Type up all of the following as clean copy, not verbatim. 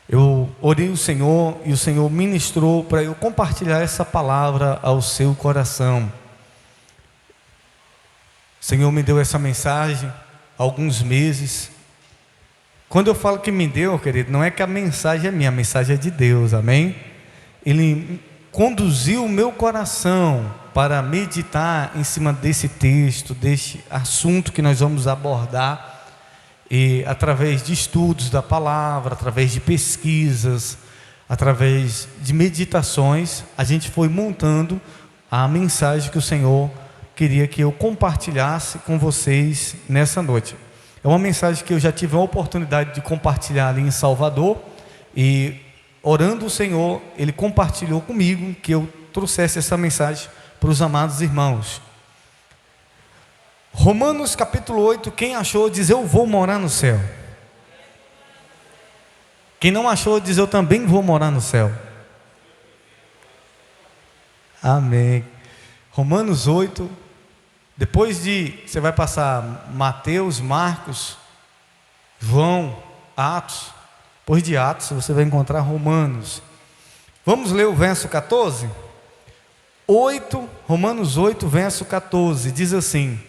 Eu orei ao Senhor e o Senhor ministrou para eu compartilhar essa palavra ao seu coração. O Senhor me deu essa mensagem há alguns meses. Quando eu falo que me deu, querido, não é que a mensagem é minha, a mensagem é de Deus, amém? Ele conduziu o meu coração para meditar em cima desse texto, deste assunto que nós vamos abordar. E através de estudos da palavra, através de pesquisas, através de meditações, a gente foi montando a mensagem que o Senhor queria que eu compartilhasse com vocês nessa noite. É uma mensagem que eu já tive a oportunidade de compartilhar ali em Salvador, e orando o Senhor, Ele compartilhou comigo que eu trouxesse essa mensagem para os amados irmãos. Romanos capítulo 8, quem achou diz: eu vou morar no céu. Quem não achou diz: eu também vou morar no céu. Amém. Romanos 8, depois de, você vai passar Mateus, Marcos, João, Atos. Depois de Atos você vai encontrar Romanos. Vamos ler o verso 14? Romanos 8, verso 14, diz assim: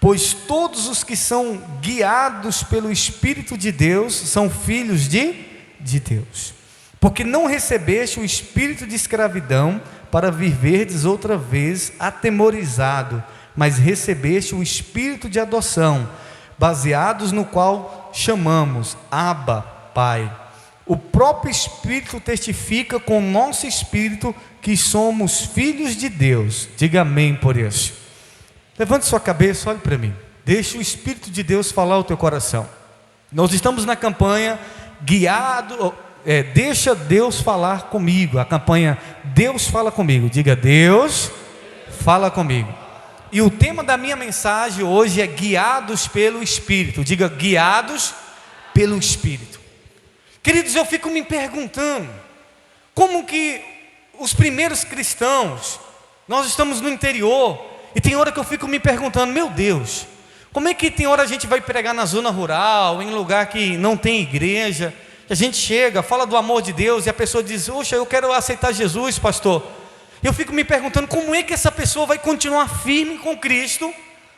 pois todos os que são guiados pelo Espírito de Deus são filhos de Deus. Porque não recebeste o espírito de escravidão para viverdes outra vez atemorizado, mas recebeste o espírito de adoção, baseados no qual chamamos Abba, Pai. O próprio Espírito testifica com o nosso espírito que somos filhos de Deus. Diga amém por isso. Levante sua cabeça, olhe para mim. Deixa o Espírito de Deus falar ao teu coração. Nós estamos na campanha deixa Deus falar comigo. A campanha Deus fala comigo. Diga: Deus fala comigo. E o tema da minha mensagem hoje é guiados pelo Espírito. Diga: guiados pelo Espírito. Queridos, eu fico me perguntando como que os primeiros cristãos, nós estamos no interior, e tem hora que eu fico me perguntando: meu Deus, como é que tem hora a gente vai pregar na zona rural, em lugar que não tem igreja, que a gente chega, fala do amor de Deus, e a pessoa diz: poxa, eu quero aceitar Jesus, pastor. E eu fico me perguntando como é que essa pessoa vai continuar firme com Cristo,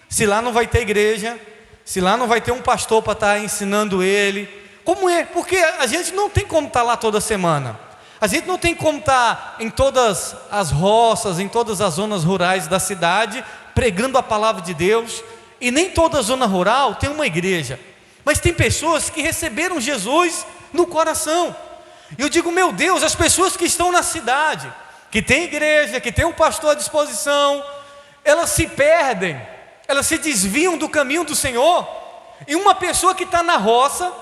se lá não vai ter igreja, se lá não vai ter um pastor para estar ensinando ele. Como é? Porque a gente não tem como estar lá toda semana. A gente não tem como estar em todas as roças, em todas as zonas rurais da cidade, pregando a palavra de Deus. E nem toda zona rural tem uma igreja. Mas tem pessoas que receberam Jesus no coração. E eu digo: meu Deus, as pessoas que estão na cidade, que tem igreja, que tem um pastor à disposição, elas se perdem, elas se desviam do caminho do Senhor. E uma pessoa que está na roça,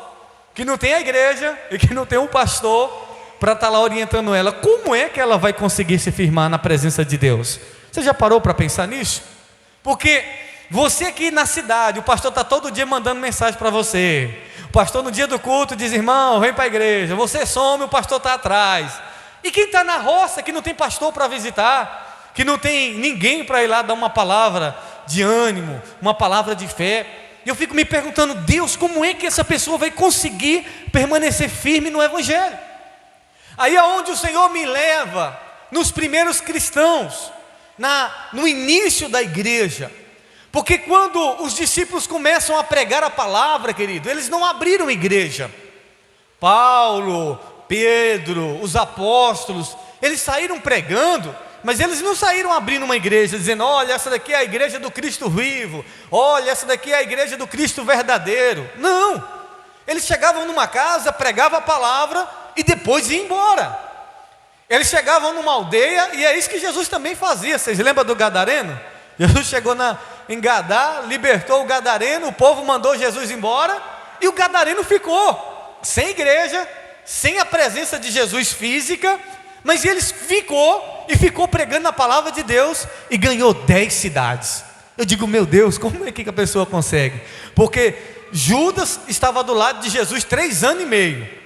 que não tem a igreja e que não tem um pastor para estar lá orientando ela, como é que ela vai conseguir se firmar na presença de Deus? Você já parou para pensar nisso? Porque você aqui na cidade, o pastor está todo dia mandando mensagem para você. O pastor no dia do culto diz: irmão, vem para a igreja. Você some, o pastor está atrás. E quem está na roça, que não tem pastor para visitar, que não tem ninguém para ir lá dar uma palavra de ânimo, uma palavra de fé, e eu fico me perguntando: Deus, como é que essa pessoa vai conseguir permanecer firme no Evangelho? Aí é onde o Senhor me leva, nos primeiros cristãos, no início da igreja. Porque quando os discípulos começam a pregar a palavra, querido, eles não abriram igreja. Paulo, Pedro, os apóstolos, eles saíram pregando, mas eles não saíram abrindo uma igreja, dizendo: olha, essa daqui é a igreja do Cristo vivo, olha, essa daqui é a igreja do Cristo verdadeiro. Não, eles chegavam numa casa, pregavam a palavra e depois iam embora. Eles chegavam numa aldeia, e é isso que Jesus também fazia. Vocês lembram do gadareno? Jesus chegou em Gadá, libertou o gadareno, o povo mandou Jesus embora, e o gadareno ficou sem igreja, sem a presença de Jesus física, mas ele ficou pregando a palavra de Deus, e ganhou 10 cidades. Eu digo: meu Deus, como é que a pessoa consegue? Porque Judas estava do lado de Jesus 3 anos e meio,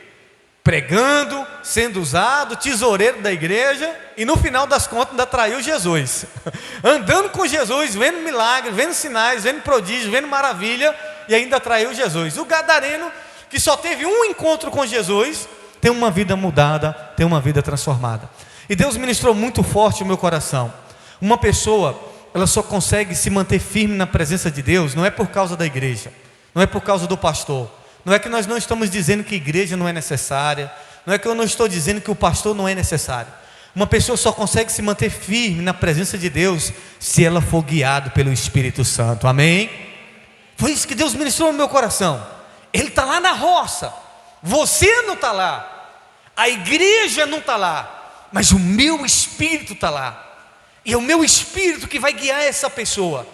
pregando, sendo usado, tesoureiro da igreja, e no final das contas ainda traiu Jesus, andando com Jesus, vendo milagres, vendo sinais, vendo prodígios, vendo maravilha, e ainda traiu Jesus. O gadareno, que só teve um encontro com Jesus, ter uma vida mudada, ter uma vida transformada. E Deus ministrou muito forte o meu coração. Uma pessoa, ela só consegue se manter firme na presença de Deus, não é por causa da igreja, não é por causa do pastor, não é que nós não estamos dizendo que a igreja não é necessária, não é que eu não estou dizendo que o pastor não é necessário. Uma pessoa só consegue se manter firme na presença de Deus se ela for guiada pelo Espírito Santo, amém? Foi isso que Deus ministrou no meu coração. Ele está lá na roça, você não está lá, a igreja não está lá, mas o meu Espírito está lá, e é o meu Espírito que vai guiar essa pessoa.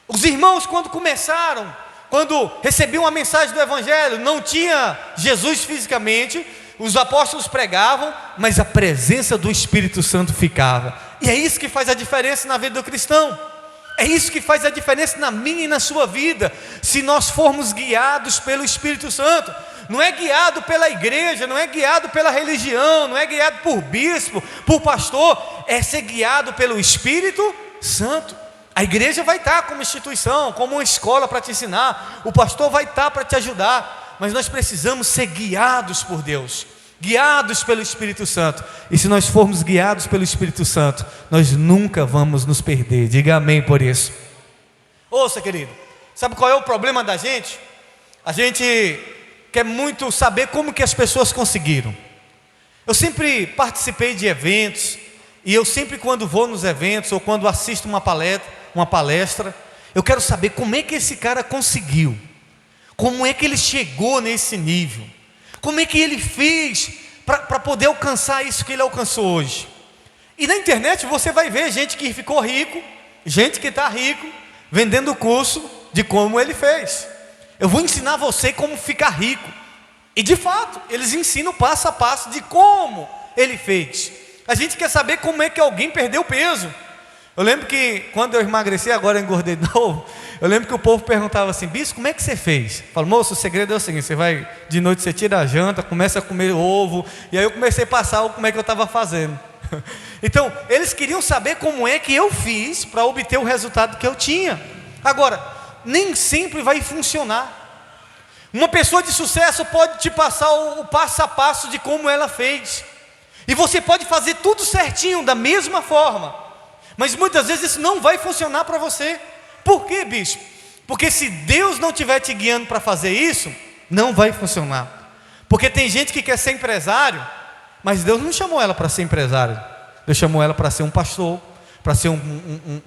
Os irmãos, quando recebiam a mensagem do Evangelho, não tinha Jesus fisicamente, os apóstolos pregavam, mas a presença do Espírito Santo ficava. E é isso que faz a diferença na vida do cristão. É isso que faz a diferença na minha e na sua vida. Se nós formos guiados pelo Espírito Santo, não é guiado pela igreja, não é guiado pela religião, não é guiado por bispo, por pastor, é ser guiado pelo Espírito Santo. A igreja vai estar como instituição, como uma escola para te ensinar, o pastor vai estar para te ajudar, mas nós precisamos ser guiados por Deus, guiados pelo Espírito Santo. E se nós formos guiados pelo Espírito Santo, nós nunca vamos nos perder. Diga amém por isso. Ouça, querido, sabe qual é o problema da gente? A gente quer muito saber como que as pessoas conseguiram. Eu sempre participei de eventos, e eu sempre, quando vou nos eventos, ou quando assisto uma palestra, eu quero saber como é que esse cara conseguiu, como é que ele chegou nesse nível, como é que ele fez para poder alcançar isso que ele alcançou hoje. E na internet você vai ver gente que ficou rico, gente que está rico, vendendo curso de como ele fez. Eu vou ensinar você como ficar rico, e de fato, eles ensinam passo a passo de como ele fez. A gente quer saber como é que alguém perdeu peso. Eu lembro que quando eu emagreci, agora eu engordei de novo, eu lembro que o povo perguntava assim: bispo, como é que você fez? Eu falo: moço, o segredo é o seguinte, você vai, de noite você tira a janta, começa a comer ovo, e aí eu comecei a passar como é que eu estava fazendo. Então, eles queriam saber como é que eu fiz para obter o resultado que eu tinha. Agora, nem sempre vai funcionar. Uma pessoa de sucesso pode te passar o passo a passo de como ela fez, e você pode fazer tudo certinho, da mesma forma, mas muitas vezes isso não vai funcionar para você. Por quê, bispo? Porque se Deus não estiver te guiando para fazer isso, não vai funcionar. Porque tem gente que quer ser empresário, mas Deus não chamou ela para ser empresário. Deus chamou ela para ser um pastor, para ser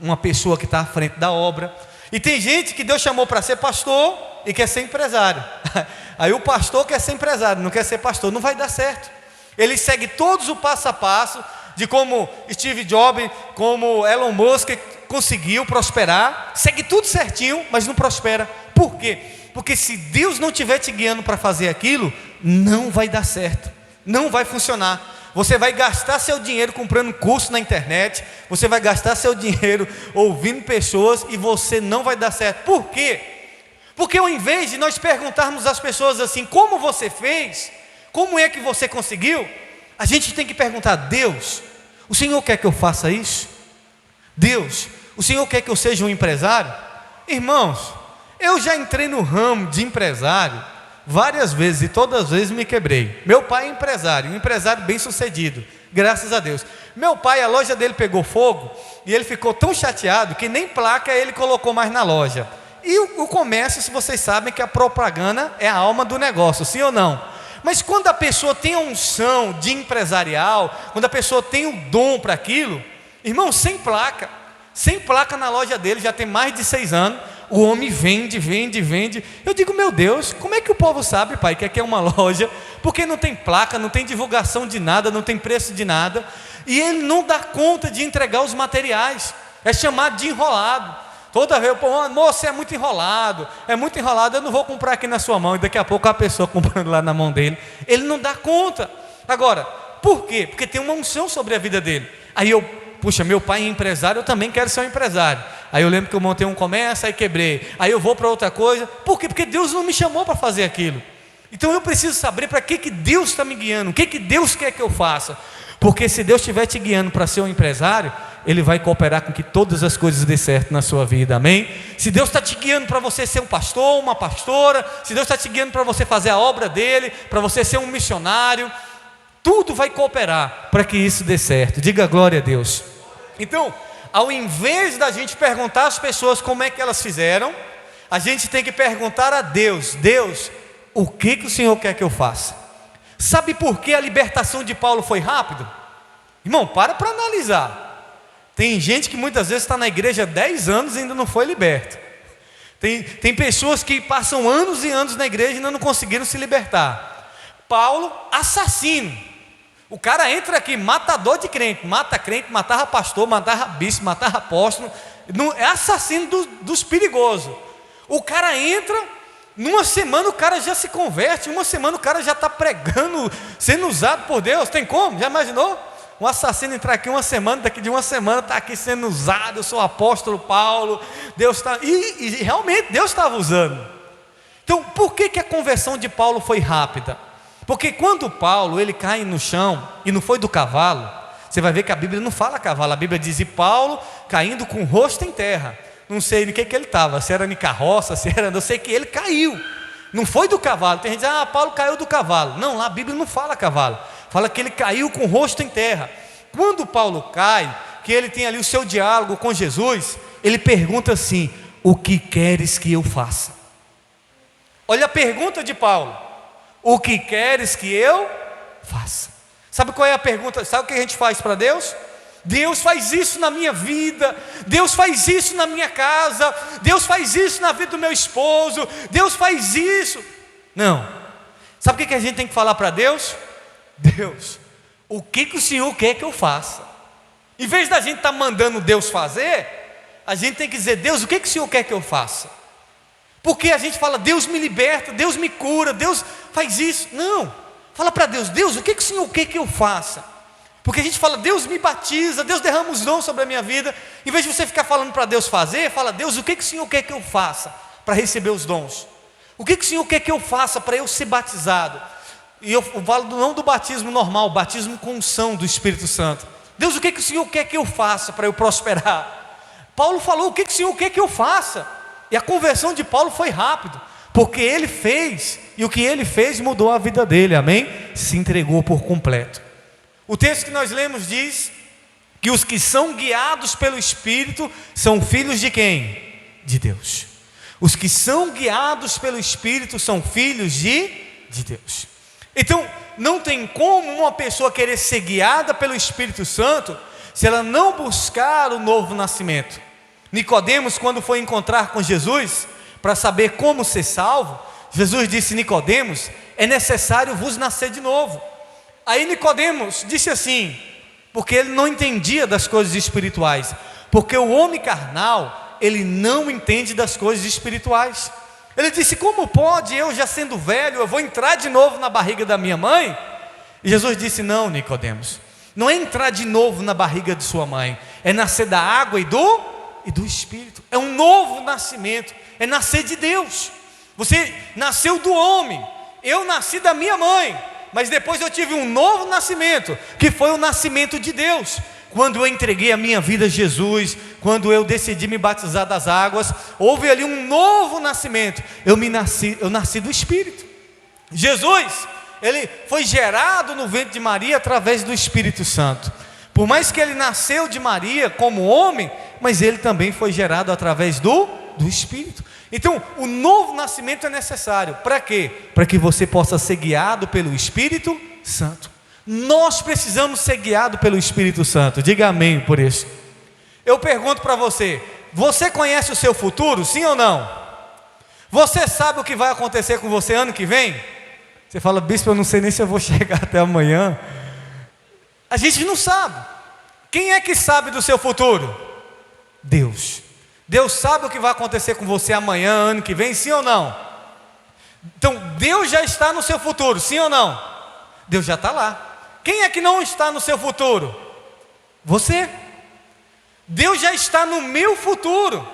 uma pessoa que está à frente da obra. E tem gente que Deus chamou para ser pastor e quer ser empresário. Aí o pastor quer ser empresário, não quer ser pastor, não vai dar certo. Ele segue todos o passo a passo de como Steve Jobs, como Elon Musk conseguiu prosperar, segue tudo certinho, mas não prospera. Por quê? Porque se Deus não estiver te guiando para fazer aquilo, não vai dar certo, não vai funcionar. Você vai gastar seu dinheiro comprando curso na internet, você vai gastar seu dinheiro ouvindo pessoas, e você não vai dar certo. Por quê? Porque ao invés de nós perguntarmos às pessoas assim: como você fez? Como é que você conseguiu? A gente tem que perguntar: Deus, o Senhor quer que eu faça isso? Deus, o Senhor quer que eu seja um empresário? Irmãos, eu já entrei no ramo de empresário várias vezes, e todas as vezes me quebrei. Meu pai é empresário, um empresário bem sucedido, graças a Deus. Meu pai, a loja dele pegou fogo, e ele ficou tão chateado que nem placa ele colocou mais na loja. E o comércio, se vocês sabem que a propaganda é a alma do negócio, sim ou não? Mas quando a pessoa tem a unção de empresarial, quando a pessoa tem o dom para aquilo, irmão, sem placa na loja dele, já tem mais de 6 anos, o homem vende. Eu digo: meu Deus, como é que o povo sabe, pai, que aqui é uma loja? Porque não tem placa, não tem divulgação de nada, não tem preço de nada, e ele não dá conta de entregar os materiais, é chamado de enrolado. Toda vez, moço, é muito enrolado, eu não vou comprar aqui na sua mão. E daqui a pouco a pessoa comprando lá na mão dele, ele não dá conta. Agora, por quê? Porque tem uma unção sobre a vida dele. Aí eu, puxa, meu pai é empresário, eu também quero ser um empresário. Aí eu lembro que eu montei um comércio, aí quebrei, aí eu vou para outra coisa. Por quê? Porque Deus não me chamou para fazer aquilo. Então eu preciso saber para que Deus está me guiando, o que Deus quer que eu faça. Porque se Deus estiver te guiando para ser um empresário, Ele vai cooperar com que todas as coisas dê certo na sua vida, amém? Se Deus está te guiando para você ser um pastor, uma pastora, se Deus está te guiando para você fazer a obra dele, para você ser um missionário, tudo vai cooperar para que isso dê certo. Diga glória a Deus. Então, ao invés da gente perguntar às pessoas como é que elas fizeram, a gente tem que perguntar a Deus: Deus, o que o Senhor quer que eu faça? Sabe por que a libertação de Paulo foi rápido? Irmão, para analisar. Tem gente que muitas vezes está na igreja há 10 anos e ainda não foi liberto. Tem pessoas que passam anos e anos na igreja e ainda não conseguiram se libertar. Paulo, assassino. O cara entra aqui, matador de crente, matava pastor, matava bispo, matava apóstolo. É assassino dos perigosos. O cara entra, numa semana o cara já se converte, uma semana o cara já está pregando, sendo usado por Deus. Tem como? Já imaginou? Um assassino entrar aqui uma semana, daqui de uma semana está aqui sendo usado. Eu sou o apóstolo Paulo. Deus está. E realmente Deus estava usando. Então, por que a conversão de Paulo foi rápida? Porque quando Paulo ele cai no chão, e não foi do cavalo, você vai ver que a Bíblia não fala cavalo, a Bíblia diz: e Paulo caindo com o rosto em terra. Não sei de que ele estava, se era em carroça, se era. Eu sei que ele caiu. Não foi do cavalo. Tem gente que diz: Paulo caiu do cavalo. Não, lá a Bíblia não fala cavalo. Fala que ele caiu com o rosto em terra. Quando Paulo cai, que ele tem ali o seu diálogo com Jesus, ele pergunta assim: o que queres que eu faça? Olha a pergunta de Paulo: o que queres que eu faça? Sabe qual é a pergunta? Sabe o que a gente faz para Deus? Deus faz isso na minha vida, Deus faz isso na minha casa, Deus faz isso na vida do meu esposo, Deus faz isso. Não. Sabe o que a gente tem que falar para Deus? Deus, o que o Senhor quer que eu faça? Em vez da gente estar mandando Deus fazer, a gente tem que dizer: Deus, o que o Senhor quer que eu faça? Porque a gente fala: Deus me liberta, Deus me cura, Deus faz isso. Não, fala para Deus: Deus, o que o Senhor quer que eu faça? Porque a gente fala: Deus me batiza, Deus derrama os dons sobre a minha vida. Em vez de você ficar falando para Deus fazer, fala: Deus, o que o Senhor quer que eu faça para receber os dons? O que o Senhor quer que eu faça para eu ser batizado? E eu falo não do batismo normal, o batismo com unção do Espírito Santo. Deus, o que o Senhor quer que eu faça para eu prosperar? Paulo falou: o que o Senhor quer que eu faça? E a conversão de Paulo foi rápido, porque ele fez, e o que ele fez mudou a vida dele, amém? Se entregou por completo. O texto que nós lemos diz que os que são guiados pelo Espírito são filhos de quem? De Deus. Os que são guiados pelo Espírito são filhos de Deus. Então, não tem como uma pessoa querer ser guiada pelo Espírito Santo se ela não buscar o novo nascimento. Nicodemos, quando foi encontrar com Jesus para saber como ser salvo, Jesus disse: Nicodemos, é necessário vos nascer de novo. Aí Nicodemos disse assim, porque ele não entendia das coisas espirituais, porque o homem carnal, ele não entende das coisas espirituais. Ele disse: como pode eu, já sendo velho, eu vou entrar de novo na barriga da minha mãe? E Jesus disse: não, Nicodemos, não é entrar de novo na barriga de sua mãe, é nascer da água e do Espírito. É um novo nascimento, é nascer de Deus. Você nasceu do homem, eu nasci da minha mãe, mas depois eu tive um novo nascimento, que foi o nascimento de Deus. Quando eu entreguei a minha vida a Jesus, quando eu decidi me batizar das águas, houve ali um novo nascimento. Eu nasci do Espírito. Jesus, ele foi gerado no ventre de Maria através do Espírito Santo. Por mais que ele nasceu de Maria como homem, mas ele também foi gerado através do Espírito. Então, o novo nascimento é necessário. Para quê? Para que você possa ser guiado pelo Espírito Santo. Nós precisamos ser guiados pelo Espírito Santo. Diga amém por isso. Eu pergunto para você: você conhece o seu futuro, sim ou não? Você sabe o que vai acontecer com você ano que vem? Você fala: bispo, eu não sei nem se eu vou chegar até amanhã. A gente não sabe. Quem é que sabe do seu futuro? Deus. Deus sabe o que vai acontecer com você amanhã, ano que vem, sim ou não? Então Deus já está no seu futuro, sim ou não? Deus já está lá. Quem é que não está no seu futuro? Você. Deus já está no meu futuro,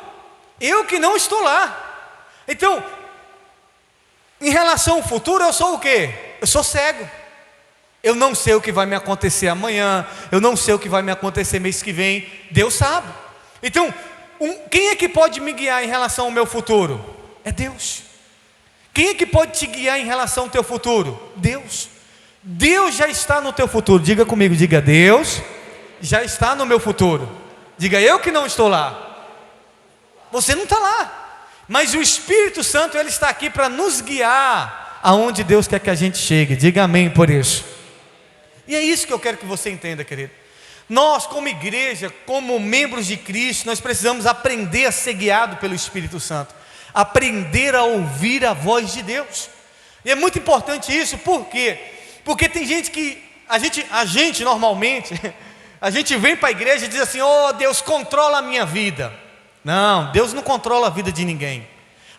eu que não estou lá. Então, em relação ao futuro, eu sou o quê? Eu sou cego. Eu não sei o que vai me acontecer amanhã, eu não sei o que vai me acontecer mês que vem, Deus sabe. Então, quem é que pode me guiar em relação ao meu futuro? É Deus. Quem é que pode te guiar em relação ao teu futuro? Deus. Deus já está no teu futuro. Diga comigo, diga: Deus já está no meu futuro. Diga: eu que não estou lá. Você não está lá, mas o Espírito Santo, Ele está aqui para nos guiar aonde Deus quer que a gente chegue. Diga amém por isso. E é isso que eu quero que você entenda, querido. Nós, como igreja, como membros de Cristo, nós precisamos aprender a ser guiado pelo Espírito Santo, aprender a ouvir a voz de Deus. E é muito importante isso. Por quê? Porque tem gente que, a gente normalmente, a gente vem para a igreja e diz assim: oh Deus, controla a minha vida. Não, Deus não controla a vida de ninguém.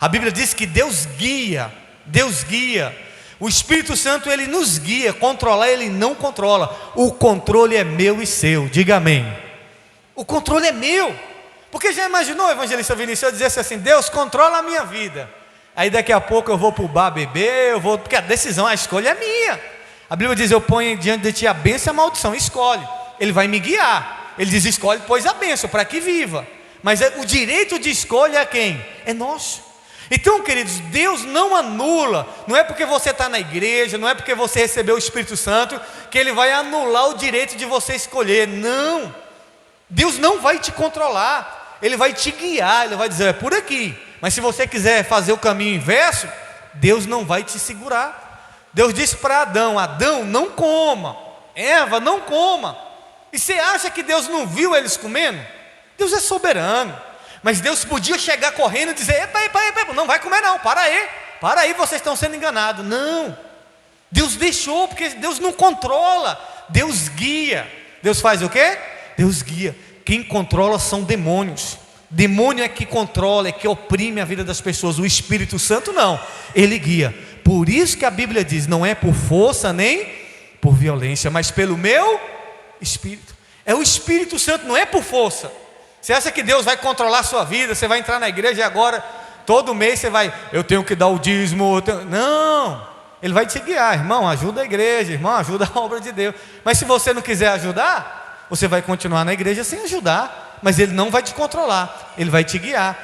A Bíblia diz que Deus guia. O Espírito Santo, Ele nos guia. Controlar, Ele não controla. O controle é meu e seu. Diga amém. O controle é meu. Porque já imaginou o evangelista Vinícius, eu dissesse assim: Deus, controla a minha vida. Aí daqui a pouco eu vou para o bar beber, porque a decisão, a escolha é minha. A Bíblia diz: eu ponho diante de ti a bênção e a maldição, escolhe. Ele vai me guiar. Ele diz: escolhe, pois a bênção, para que viva. Mas o direito de escolha é quem? É nosso. Então, queridos, Deus não anula. Não é porque você está na igreja, não é porque você recebeu o Espírito Santo, que Ele vai anular o direito de você escolher. Não. Deus não vai te controlar. Ele vai te guiar. Ele vai dizer: é por aqui. Mas se você quiser fazer o caminho inverso, Deus não vai te segurar. Deus disse para Adão: Adão, não coma. Eva, não coma. E você acha que Deus não viu eles comendo? Deus é soberano. Mas Deus podia chegar correndo e dizer: epa, não vai comer não, para aí, vocês estão sendo enganados. Não, Deus deixou, porque Deus não controla, Deus guia. Deus faz o quê? Deus guia. Quem controla são demônios. Demônio é que controla, é que oprime a vida das pessoas. O Espírito Santo não, Ele guia. Por isso que a Bíblia diz: não é por força nem por violência, mas pelo meu Espírito. É o Espírito Santo, não é por força. Você acha que Deus vai controlar a sua vida? Você vai entrar na igreja e agora, todo mês você vai: eu tenho que dar o dízimo. Não, Ele vai te guiar. Irmão, ajuda a igreja, irmão, ajuda a obra de Deus. Mas se você não quiser ajudar, você vai continuar na igreja sem ajudar. Mas Ele não vai te controlar, Ele vai te guiar.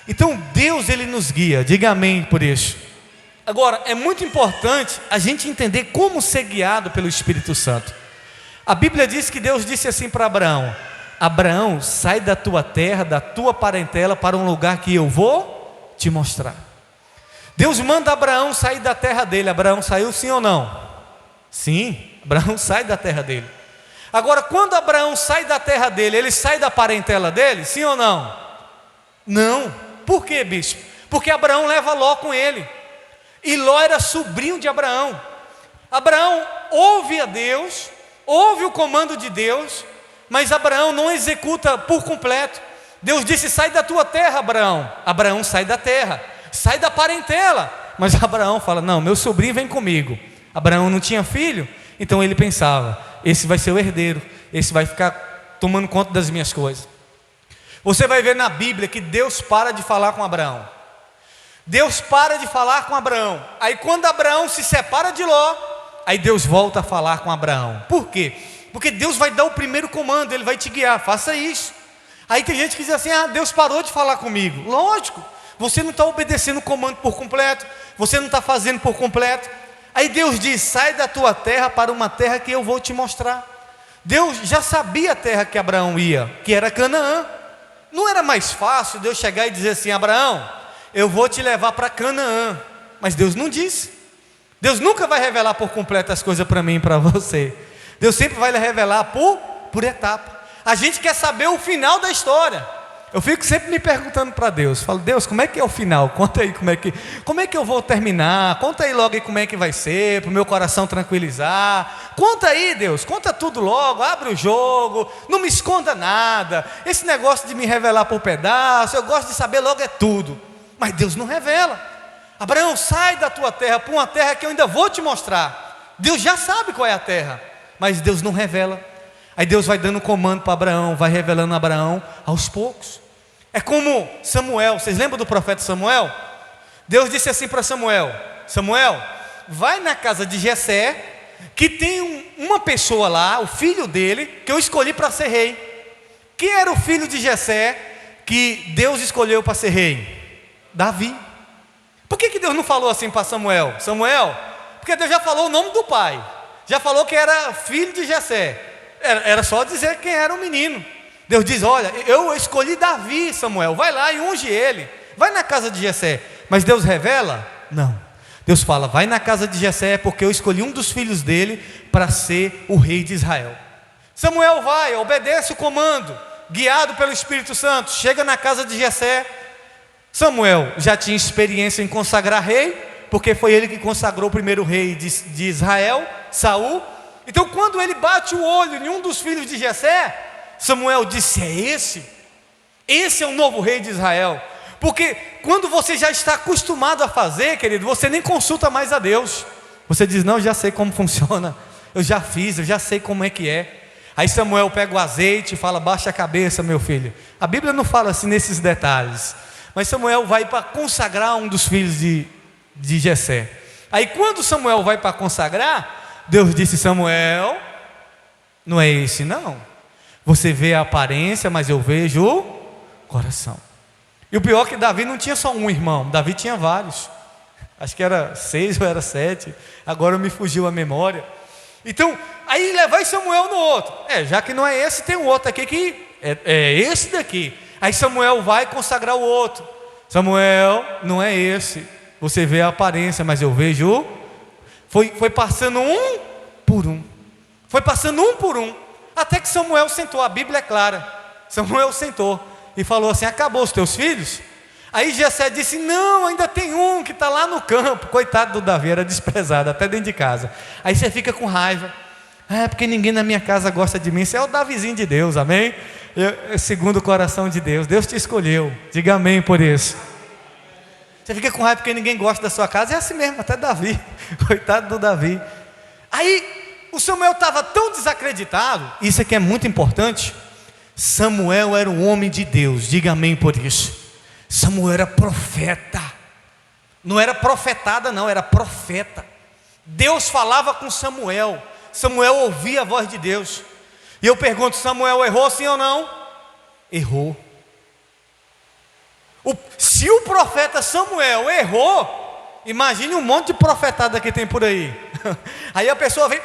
Então Deus, Ele nos guia. Diga amém por isso. Agora, é muito importante a gente entender como ser guiado pelo Espírito Santo. A Bíblia diz que Deus disse assim para Abraão: Abraão, sai da tua terra, da tua parentela, para um lugar que eu vou te mostrar. Deus manda Abraão sair da terra dele. Abraão saiu, sim ou não? Sim, Abraão sai da terra dele. Agora, quando Abraão sai da terra dele, ele sai da parentela dele, sim ou não? Não. Por quê, bispo? Porque Abraão leva Ló com ele. E Ló era sobrinho de Abraão. Abraão ouve a Deus, ouve o comando de Deus, mas Abraão não executa por completo. Deus disse: sai da tua terra, Abraão. Abraão sai da terra, sai da parentela. Mas Abraão fala: não, meu sobrinho vem comigo. Abraão não tinha filho, então ele pensava: esse vai ser o herdeiro, esse vai ficar tomando conta das minhas coisas. Você vai ver na Bíblia que Deus para de falar com Abraão. Deus para de falar com Abraão. Aí quando Abraão se separa de Ló, aí Deus volta a falar com Abraão. Por quê? Porque Deus vai dar o primeiro comando, Ele vai te guiar, faça isso. Aí tem gente que diz assim: ah, Deus parou de falar comigo. Lógico, você não está obedecendo o comando por completo, você não está fazendo por completo. Aí Deus diz: sai da tua terra para uma terra que eu vou te mostrar. Deus já sabia a terra que Abraão ia, que era Canaã. Não era mais fácil Deus chegar e dizer assim: Abraão, eu vou te levar para Canaã. Mas Deus não disse. Deus nunca vai revelar por completo as coisas para mim e para você. Deus sempre vai revelar por etapa. A gente quer saber o final da história. Eu fico sempre me perguntando para Deus. Falo: Deus, como é que é o final? Conta aí como é que eu vou terminar. Conta aí logo aí como é que vai ser, para o meu coração tranquilizar. Conta aí, Deus, conta tudo logo. Abre o jogo, não me esconda nada. Esse negócio de me revelar por pedaço, eu gosto de saber logo é tudo. Mas Deus não revela. Abraão, sai da tua terra para uma terra que eu ainda vou te mostrar. Deus já sabe qual é a terra, mas Deus não revela. Aí Deus vai dando comando para Abraão, vai revelando a Abraão aos poucos. É como Samuel. Vocês lembram do profeta Samuel? Deus disse assim para Samuel: Samuel, vai na casa de Jessé que tem uma pessoa lá, o filho dele, que eu escolhi para ser rei. Quem era o filho de Jessé que Deus escolheu para ser rei? Davi. Por que Deus não falou assim para Samuel? Samuel, porque Deus já falou o nome do pai, já falou que era filho de Jessé, era só dizer quem era o menino. Deus diz: olha, eu escolhi Davi, Samuel, vai lá e unge ele, vai na casa de Jessé. Mas Deus revela? Não. Deus fala: vai na casa de Jessé, porque eu escolhi um dos filhos dele para ser o rei de Israel. Samuel vai, obedece o comando, guiado pelo Espírito Santo, chega na casa de Jessé. Samuel já tinha experiência em consagrar rei, porque foi ele que consagrou o primeiro rei de Israel, Saul. Então quando ele bate o olho em um dos filhos de Jessé, Samuel disse: é esse é o novo rei de Israel. Porque quando você já está acostumado a fazer, querido, você nem consulta mais a Deus. Você diz: não, eu já sei como funciona, eu já fiz, eu já sei como é que é. Aí Samuel pega o azeite e fala: baixa a cabeça, meu filho. A Bíblia não fala assim nesses detalhes, mas Samuel vai para consagrar um dos filhos de Jessé. Aí quando Samuel vai para consagrar, Deus disse: Samuel, não é esse não. Você vê a aparência, mas eu vejo o coração. E o pior é que Davi não tinha só um irmão, Davi tinha vários. Acho que era 6 ou era 7, agora me fugiu a memória. Então, aí levai Samuel no outro. Já que não é esse, tem um outro aqui que é esse daqui. Aí Samuel vai consagrar o outro. Samuel, não é esse. Você vê a aparência, mas eu vejo. Foi passando um por um. Foi passando um por um. Até que Samuel sentou, a Bíblia é clara. Samuel sentou e falou assim: acabou os teus filhos? Aí Jessé disse: não, ainda tem um que está lá no campo. Coitado do Davi, era desprezado até dentro de casa. Aí você fica com raiva: porque ninguém na minha casa gosta de mim. Você é o Davizinho de Deus, amém? Segundo o coração de Deus, Deus te escolheu, diga amém por isso. Você fica com raiva porque ninguém gosta da sua casa, é assim mesmo, até Davi, coitado do Davi. Aí o Samuel estava tão desacreditado, isso aqui é muito importante. Samuel era um homem de Deus, diga amém por isso. Samuel era profeta, não era profetada não, era profeta. Deus falava com Samuel, Samuel ouvia a voz de Deus. E eu pergunto: Samuel errou sim ou não? Errou. Se o profeta Samuel errou, imagine um monte de profetada que tem por aí. Aí a pessoa vem: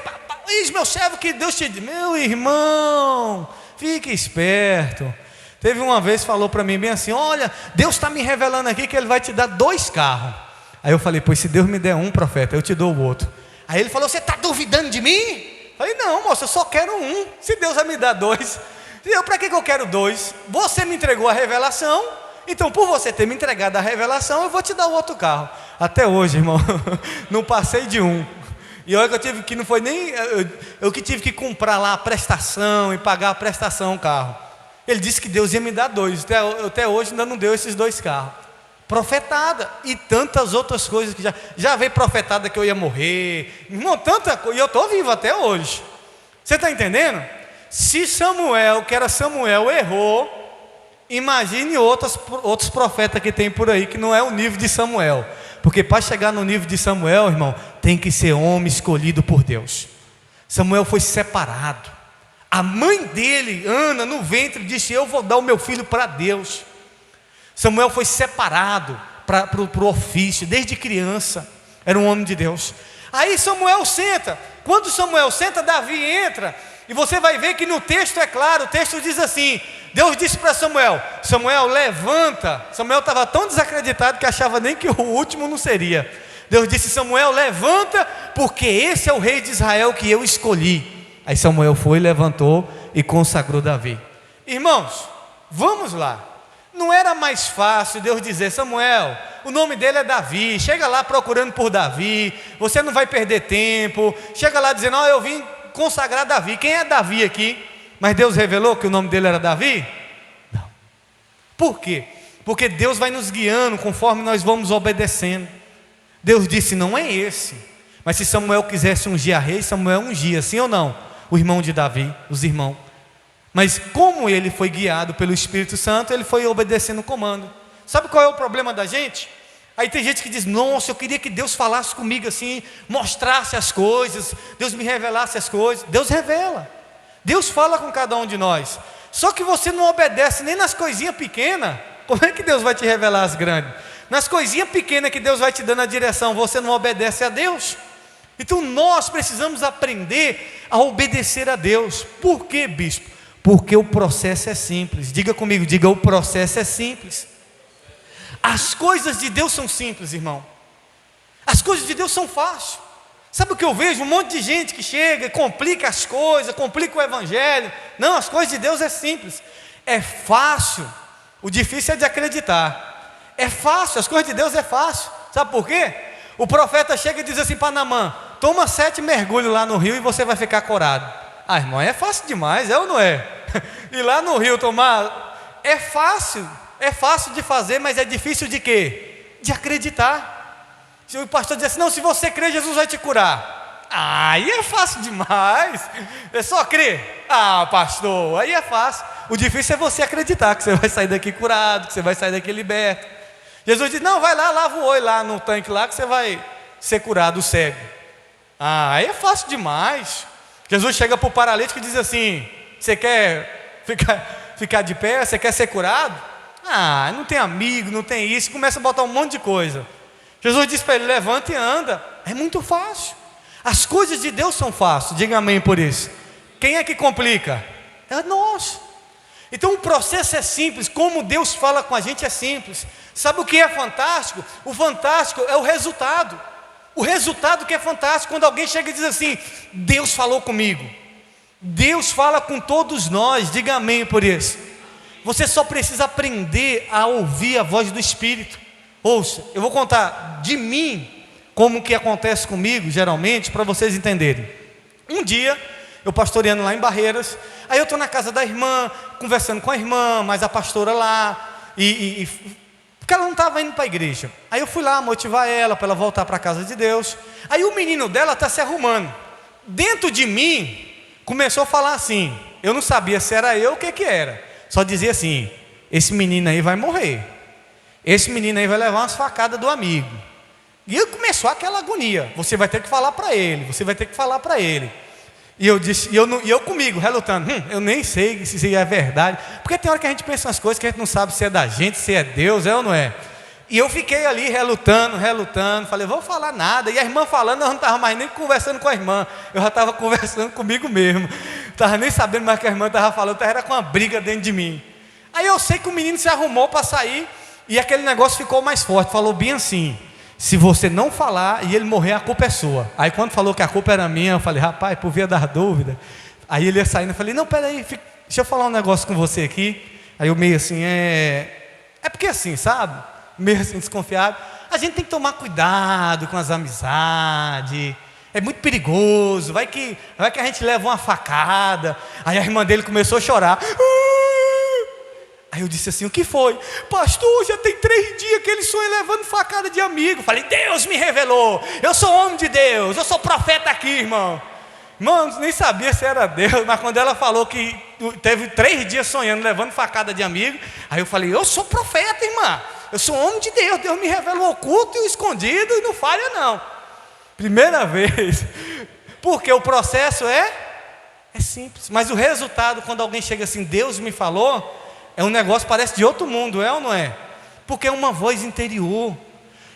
diz meu servo que Deus te diz. Meu irmão, fique esperto. Teve uma vez, falou para mim bem assim: olha, Deus está me revelando aqui que Ele vai te dar 2 carros. Aí eu falei: pois se Deus me der um, profeta, eu te dou o outro. Aí ele falou: você está duvidando de mim? Falei: não, moço, eu só quero um. Se Deus vai me dar 2, para que eu quero 2? Você me entregou a revelação, então por você ter me entregado a revelação, eu vou te dar o outro carro. Até hoje, irmão, não passei de um. E olha que eu tive que, não foi nem eu que tive que comprar lá a prestação e pagar a prestação o carro. Ele disse que Deus ia me dar 2, até hoje ainda não deu esses 2 carros. Profetada, e tantas outras coisas que já veio profetada que eu ia morrer, irmão, tanta coisa, e eu estou vivo até hoje. Você está entendendo? Se Samuel, que era Samuel, errou, imagine outros profetas que tem por aí, que não é o nível de Samuel. Porque para chegar no nível de Samuel, irmão, tem que ser homem escolhido por Deus. Samuel foi separado. A mãe dele, Ana, no ventre, disse: eu vou dar o meu filho para Deus. Samuel foi separado para o ofício, desde criança, era um homem de Deus. Aí Samuel senta, quando Samuel senta, Davi entra, e você vai ver que no texto é claro, o texto diz assim: Deus disse para Samuel: Samuel, levanta. Samuel estava tão desacreditado que achava nem que o último não seria. Deus disse: Samuel, levanta, porque esse é o rei de Israel que eu escolhi. Aí Samuel foi, levantou e consagrou Davi. Irmãos, vamos lá. Não era mais fácil Deus dizer: Samuel, o nome dele é Davi, chega lá procurando por Davi, você não vai perder tempo. Chega lá dizendo: eu vim consagrar Davi. Quem é Davi aqui? Mas Deus revelou que o nome dele era Davi? Não. Por quê? Porque Deus vai nos guiando conforme nós vamos obedecendo. Deus disse: não é esse. Mas se Samuel quisesse ungir a rei, Samuel ungia, sim ou não? O irmão de Davi, os irmãos. Mas como ele foi guiado pelo Espírito Santo, ele foi obedecendo o comando. Sabe qual é o problema da gente? Aí tem gente que diz: nossa, eu queria que Deus falasse comigo assim, mostrasse as coisas, Deus me revelasse as coisas. Deus revela, Deus fala com cada um de nós. Só que você não obedece nem nas coisinhas pequenas. Como é que Deus vai te revelar as grandes? Nas coisinhas pequenas que Deus vai te dando a direção, você não obedece a Deus. Então nós precisamos aprender a obedecer a Deus. Por quê, bispo? Porque o processo é simples. Diga comigo, diga: o processo é simples. As coisas de Deus são simples, irmão. As coisas de Deus são fáceis. Sabe o que eu vejo? Um monte de gente que chega e complica as coisas, complica o evangelho. Não, as coisas de Deus é simples. É fácil. O difícil é de acreditar. É fácil, as coisas de Deus é fácil. Sabe por quê? O profeta chega e diz assim para Naamã: toma 7 mergulhos lá no rio e você vai ficar curado. Ah, irmão, é fácil demais, é ou não é? Ir lá no rio tomar, é fácil de fazer, mas é difícil de quê? De acreditar. Se o pastor diz assim: não, se você crer, Jesus vai te curar. Aí é fácil demais, é só crer. Ah, pastor, aí é fácil. O difícil é você acreditar que você vai sair daqui curado, que você vai sair daqui liberto. Jesus diz: não, vai lá, lava o olho lá no tanque lá, que você vai ser curado, o cego. Ah, aí é fácil demais. Jesus chega para o paralítico e diz assim: você quer ficar de pé? Você quer ser curado? Ah, não tem amigo, não tem isso. Começa a botar um monte de coisa. Jesus diz para ele: levanta e anda. É muito fácil. As coisas de Deus são fáceis. Diga amém por isso. Quem é que complica? É nós. Então o processo é simples. Como Deus fala com a gente é simples. Sabe o que é fantástico? O fantástico é o resultado. O resultado que é fantástico, quando alguém chega e diz assim: Deus falou comigo. Deus fala com todos nós. Diga amém por isso. Você só precisa aprender a ouvir a voz do Espírito. Ouça, eu vou contar de mim como que acontece comigo, geralmente, para vocês entenderem. Um dia, eu pastoreando lá em Barreiras, aí eu estou na casa da irmã, conversando com a irmã, mas a pastora lá, porque ela não estava indo para a igreja. Aí eu fui lá motivar ela, para ela voltar para a casa de Deus. Aí o menino dela está se arrumando. Dentro de mim, começou a falar assim, eu não sabia se era eu ou o que era. Só dizia assim: esse menino aí vai morrer. Esse menino aí vai levar umas facadas do amigo. E começou aquela agonia: você vai ter que falar para ele, você vai ter que falar para ele. E eu disse, e eu comigo, relutando, eu nem sei se isso é verdade. Porque tem hora que a gente pensa umas coisas que a gente não sabe se é da gente, se é Deus, é ou não é. E eu fiquei ali relutando, falei: vou falar nada. E a irmã falando, eu não estava mais nem conversando com a irmã, eu já estava conversando comigo mesmo. Não estava nem sabendo mais o que a irmã estava falando, era com uma briga dentro de mim. Aí eu sei que o menino se arrumou para sair, e aquele negócio ficou mais forte. Falou bem assim: se você não falar e ele morrer, a culpa é sua. Aí quando falou que a culpa era minha, eu falei: rapaz, por via das dúvidas. Aí ele ia saindo, eu falei: não, peraí, deixa eu falar um negócio com você aqui. Aí eu meio assim, é porque assim, sabe, meio assim desconfiado, a gente tem que tomar cuidado com as amizades, é muito perigoso, vai que a gente leva uma facada. Aí a irmã dele começou a chorar. Aí eu disse assim: o que foi? Pastor, já tem 3 dias que ele sonha levando facada de amigo. Falei: Deus me revelou, eu sou homem de Deus, eu sou profeta aqui, irmão. Irmão, nem sabia se era Deus, mas quando ela falou que teve 3 dias sonhando levando facada de amigo, aí eu falei: eu sou profeta, irmã, eu sou homem de Deus, Deus me revela o oculto e o escondido e não falha não. Primeira vez. Porque o processo é simples, mas o resultado, quando alguém chega assim: Deus me falou, é um negócio, parece de outro mundo, é ou não é? Porque é uma voz interior.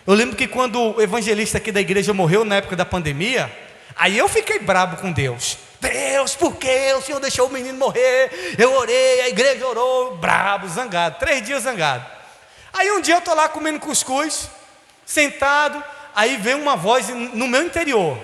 Eu lembro que quando o evangelista aqui da igreja morreu na época da pandemia, aí eu fiquei brabo com Deus. Deus, por que o Senhor deixou o menino morrer? Eu orei, a igreja orou, brabo, zangado, 3 dias zangado. Aí um dia eu estou lá comendo cuscuz, sentado, aí vem uma voz no meu interior.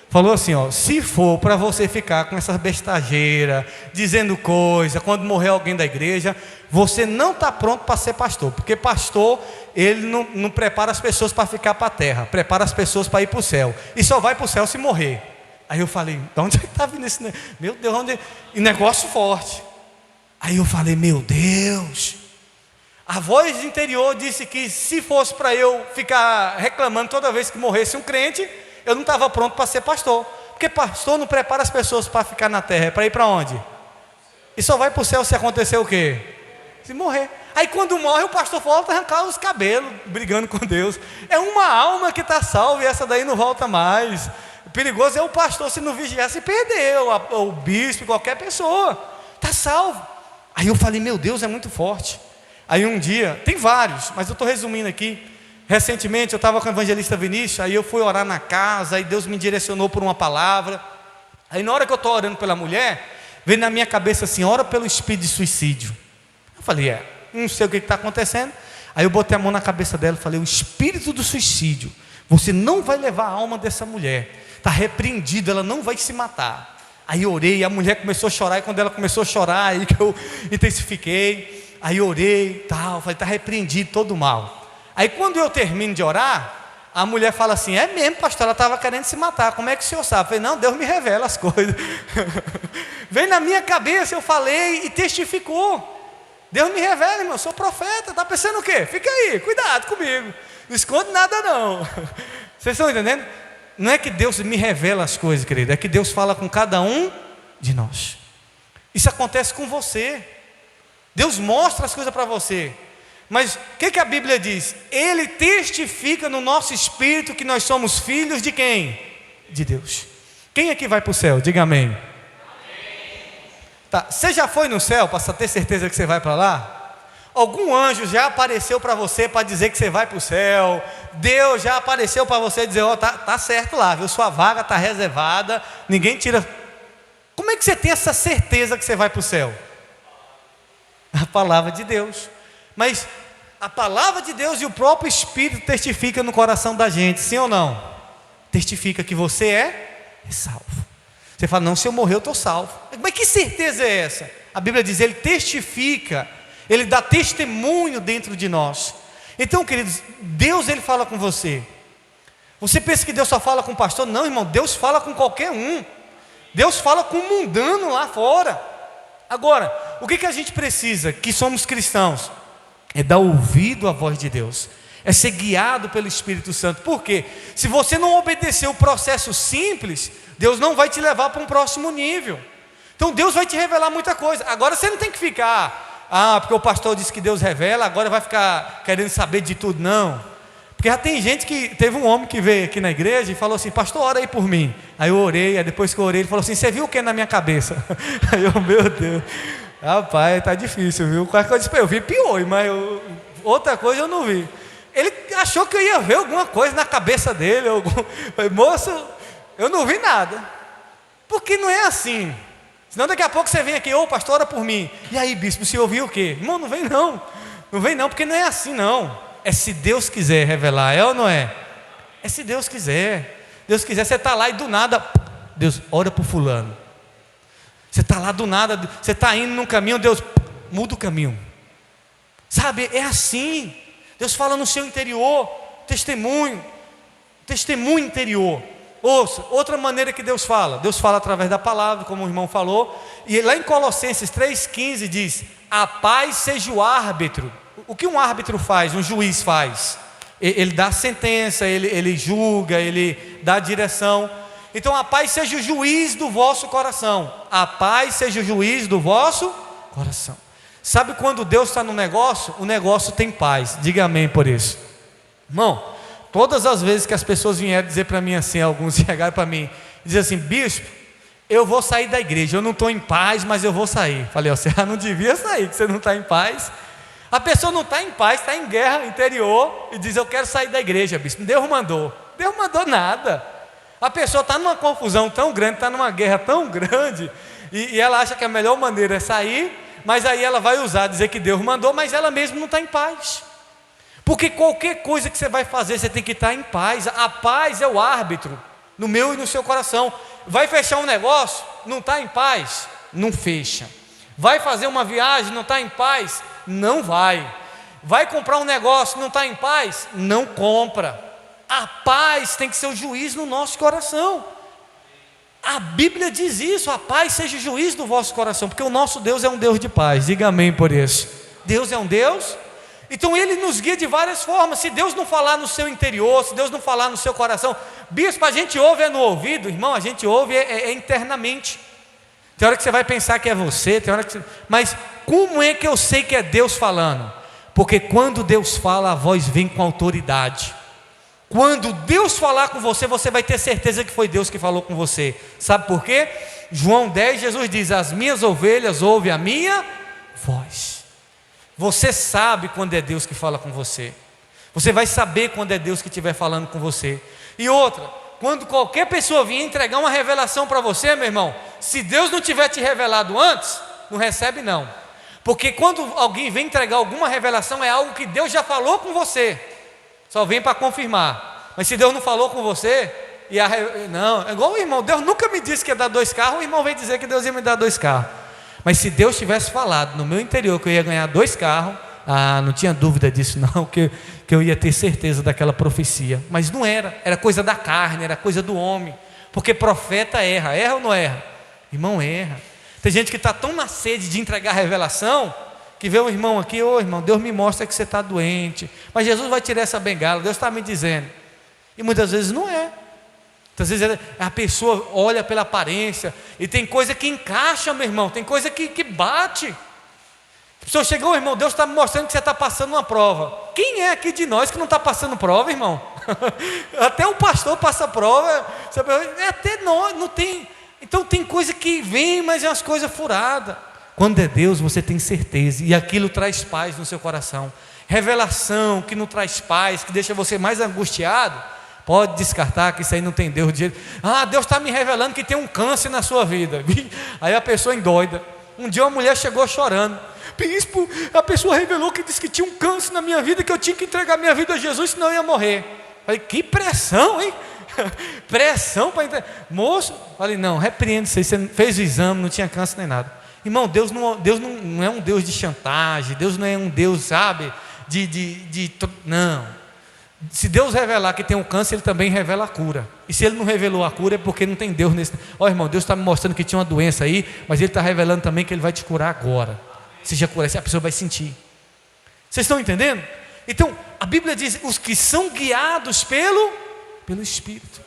Falou assim: ó, se for para você ficar com essas bestageiras, dizendo coisa, quando morrer alguém da igreja, você não está pronto para ser pastor. Porque pastor, ele não prepara as pessoas para ficar para a terra, prepara as pessoas para ir para o céu. E só vai para o céu se morrer. Aí eu falei: de onde é que está vindo esse negócio? Meu Deus, onde? E negócio forte. Aí eu falei: meu Deus. A voz interior disse que se fosse para eu ficar reclamando toda vez que morresse um crente, eu não estava pronto para ser pastor. Porque pastor não prepara as pessoas para ficar na terra, é para ir para onde? E só vai para o céu se acontecer o quê? Se morrer. Aí quando morre, o pastor volta a arrancar os cabelos, brigando com Deus. É uma alma que está salva e essa daí não volta mais. O perigoso é o pastor, se não vigiar, se perdeu, o bispo, qualquer pessoa, está salvo. Aí eu falei, meu Deus, é muito forte. Aí um dia, tem vários, mas eu estou resumindo aqui. Recentemente eu estava com o evangelista Vinícius, aí eu fui orar na casa, aí Deus me direcionou por uma palavra. Aí na hora que eu estou orando pela mulher, veio na minha cabeça assim, ora pelo espírito de suicídio. Eu falei, não sei o que está acontecendo. Aí eu botei a mão na cabeça dela e falei, o espírito do suicídio, você não vai levar a alma dessa mulher, está repreendido, ela não vai se matar. Aí eu orei, a mulher começou a chorar, e quando ela começou a chorar, aí que eu intensifiquei, aí eu orei, tal, falei, está repreendido todo o mal. Aí quando eu termino de orar, a mulher fala assim, é mesmo pastor, ela estava querendo se matar, como é que o senhor sabe? Eu falei, não, Deus me revela as coisas. Vem na minha cabeça, eu falei e testificou. Deus me revela, irmão, eu sou profeta, está pensando o quê? Fica aí, cuidado comigo, não esconde nada não. Vocês estão entendendo? Não é que Deus me revela as coisas, querido, é que Deus fala com cada um de nós. Isso acontece com você. Deus mostra as coisas para você. Mas o que a Bíblia diz? Ele testifica no nosso espírito que nós somos filhos de quem? De Deus. Quem aqui vai para o céu? Diga amém. Amém. Tá. Você já foi no céu para ter certeza que você vai para lá? Algum anjo já apareceu para você para dizer que você vai para o céu? Deus já apareceu para você dizer, tá certo lá, viu? Sua vaga está reservada, ninguém tira. Como é que você tem essa certeza que você vai para o céu? A palavra de Deus. Mas a palavra de Deus e o próprio Espírito testifica no coração da gente, sim ou não? Testifica que você é salvo. Você fala, não, se eu morrer eu estou salvo. Mas que certeza é essa? A Bíblia diz, ele testifica, ele dá testemunho dentro de nós. Então, queridos, Deus ele fala com você. Você pensa que Deus só fala com o pastor? Não, irmão, Deus fala com qualquer um. Deus fala com o mundano lá fora. Agora, o que a gente precisa, que somos cristãos? É dar ouvido à voz de Deus, é ser guiado pelo Espírito Santo. Por quê? Se você não obedecer o processo simples, Deus não vai te levar para um próximo nível. Então Deus vai te revelar muita coisa. Agora você não tem que ficar, porque o pastor disse que Deus revela, agora vai ficar querendo saber de tudo, não. Porque já tem gente que, teve um homem que veio aqui na igreja e falou assim, pastor, ora aí por mim. Aí eu orei, aí depois que eu orei, ele falou assim, você viu o que na minha cabeça? Aí eu, meu Deus, rapaz, tá difícil, viu? Quase que eu disse, eu vi pior, mas outra coisa eu não vi. Ele achou que eu ia ver alguma coisa na cabeça dele, moço, eu não vi nada. Porque não é assim. Senão daqui a pouco você vem aqui, pastor, ora por mim. E aí, bispo, você ouviu o quê? Irmão, não vem não. Não vem não, porque não é assim não. É se Deus quiser revelar, é ou não é? É se Deus quiser. Deus quiser, você está lá e do nada, Deus, ora por fulano. Você está lá do nada, você está indo num caminho, Deus, muda o caminho. Sabe, é assim. Deus fala no seu interior, testemunho interior. Ouça, outra maneira que Deus fala através da palavra, como o irmão falou. E lá em Colossenses 3,15 diz, a paz seja o árbitro. O que um árbitro faz, um juiz faz? Ele dá a sentença, ele julga, ele dá a direção. Então a paz seja o juiz do vosso coração. A paz seja o juiz do vosso coração. Sabe quando Deus está no negócio? O negócio tem paz. Diga amém por isso. Irmão, todas as vezes que as pessoas vieram dizer para mim assim, alguns chegaram para mim, dizer assim, bispo, eu vou sair da igreja, eu não estou em paz, mas eu vou sair. Falei, você não devia sair, que você não está em paz. A pessoa não está em paz, está em guerra interior e diz, eu quero sair da igreja, bispo. Deus mandou nada. A pessoa está numa confusão tão grande, está numa guerra tão grande, e ela acha que a melhor maneira é sair, mas aí ela vai dizer que Deus mandou, mas ela mesma não está em paz. Porque qualquer coisa que você vai fazer, você tem que estar em paz. A paz é o árbitro, no meu e no seu coração. Vai fechar um negócio, não está em paz? Não fecha. Vai fazer uma viagem, não está em paz? Não vai. Vai comprar um negócio, não está em paz? Não compra. A paz tem que ser o juiz no nosso coração. A Bíblia diz isso, a paz seja o juiz do vosso coração, porque o nosso Deus é um Deus de paz. Diga amém por isso. Deus é um Deus, então Ele nos guia de várias formas. Se Deus não falar no seu interior, se Deus não falar no seu coração, bispo, a gente ouve no ouvido, irmão, a gente ouve internamente. Tem hora que você vai pensar que é você, tem hora que mas como é que eu sei que é Deus falando? Porque quando Deus fala, a voz vem com autoridade. Quando Deus falar com você, você vai ter certeza que foi Deus que falou com você. Sabe por quê? João 10, Jesus diz: as minhas ovelhas ouvem a minha voz. Você sabe quando é Deus que fala com você. Você vai saber quando é Deus que estiver falando com você. E outra, quando qualquer pessoa vier entregar uma revelação para você, meu irmão, se Deus não tiver te revelado antes, não recebe não. Porque quando alguém vem entregar alguma revelação, é algo que Deus já falou com você, só vem para confirmar. Mas se Deus não falou com você, não, é igual o irmão, Deus nunca me disse que ia dar 2 carros, o irmão veio dizer que Deus ia me dar 2 carros. Mas se Deus tivesse falado no meu interior que eu ia ganhar 2 carros, não tinha dúvida disso não, que eu ia ter certeza daquela profecia. Mas não era coisa da carne, era coisa do homem. Porque profeta erra ou não erra? Irmão, erra. Tem gente que está tão na sede de entregar a revelação, que vê um irmão aqui: ô irmão, Deus me mostra que você está doente, mas Jesus vai tirar essa bengala, Deus está me dizendo. E muitas vezes não é. Muitas vezes a pessoa olha pela aparência, e tem coisa que encaixa, meu irmão, tem coisa que bate. A pessoa chegou: irmão, Deus está me mostrando que você está passando uma prova. Quem é aqui de nós que não está passando prova, irmão? Até o pastor passa prova, sabe? Até nós não tem. Então tem coisa que vem, mas é umas coisas furadas. Quando é Deus, você tem certeza, e aquilo traz paz no seu coração. Revelação que não traz paz, que deixa você mais angustiado, pode descartar, que isso aí não tem Deus de jeito. Deus está me revelando que tem um câncer na sua vida. Aí a pessoa endoida. Um dia uma mulher chegou chorando: bispo, a pessoa revelou que disse que tinha um câncer na minha vida, que eu tinha que entregar minha vida a Jesus, senão eu ia morrer. Falei: que pressão, hein? Pressão para entregar. Moço, falei: não, repreende isso aí, você fez o exame, não tinha câncer nem nada. Irmão, Deus não é um Deus de chantagem, Deus não é um Deus, sabe, não. Se Deus revelar que tem um câncer, Ele também revela a cura. E se Ele não revelou a cura, é porque não tem Deus nesse. Irmão, Deus está me mostrando que tinha uma doença aí, mas Ele está revelando também que Ele vai te curar agora. Seja curar, a pessoa vai sentir. Vocês estão entendendo? Então, a Bíblia diz: os que são guiados pelo Espírito.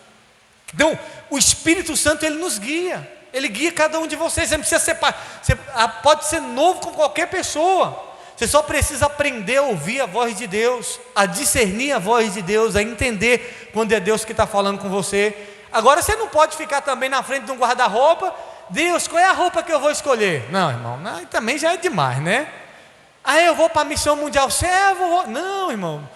Então, o Espírito Santo, Ele nos guia. Ele guia cada um de vocês. Você não precisa ser pode ser novo com qualquer pessoa. Você só precisa aprender a ouvir a voz de Deus, a discernir a voz de Deus, a entender quando é Deus que está falando com você. Agora você não pode ficar também na frente de um guarda-roupa: Deus, qual é a roupa que eu vou escolher? Não, irmão, não, também já é demais, né? Eu vou para a missão mundial, não, irmão,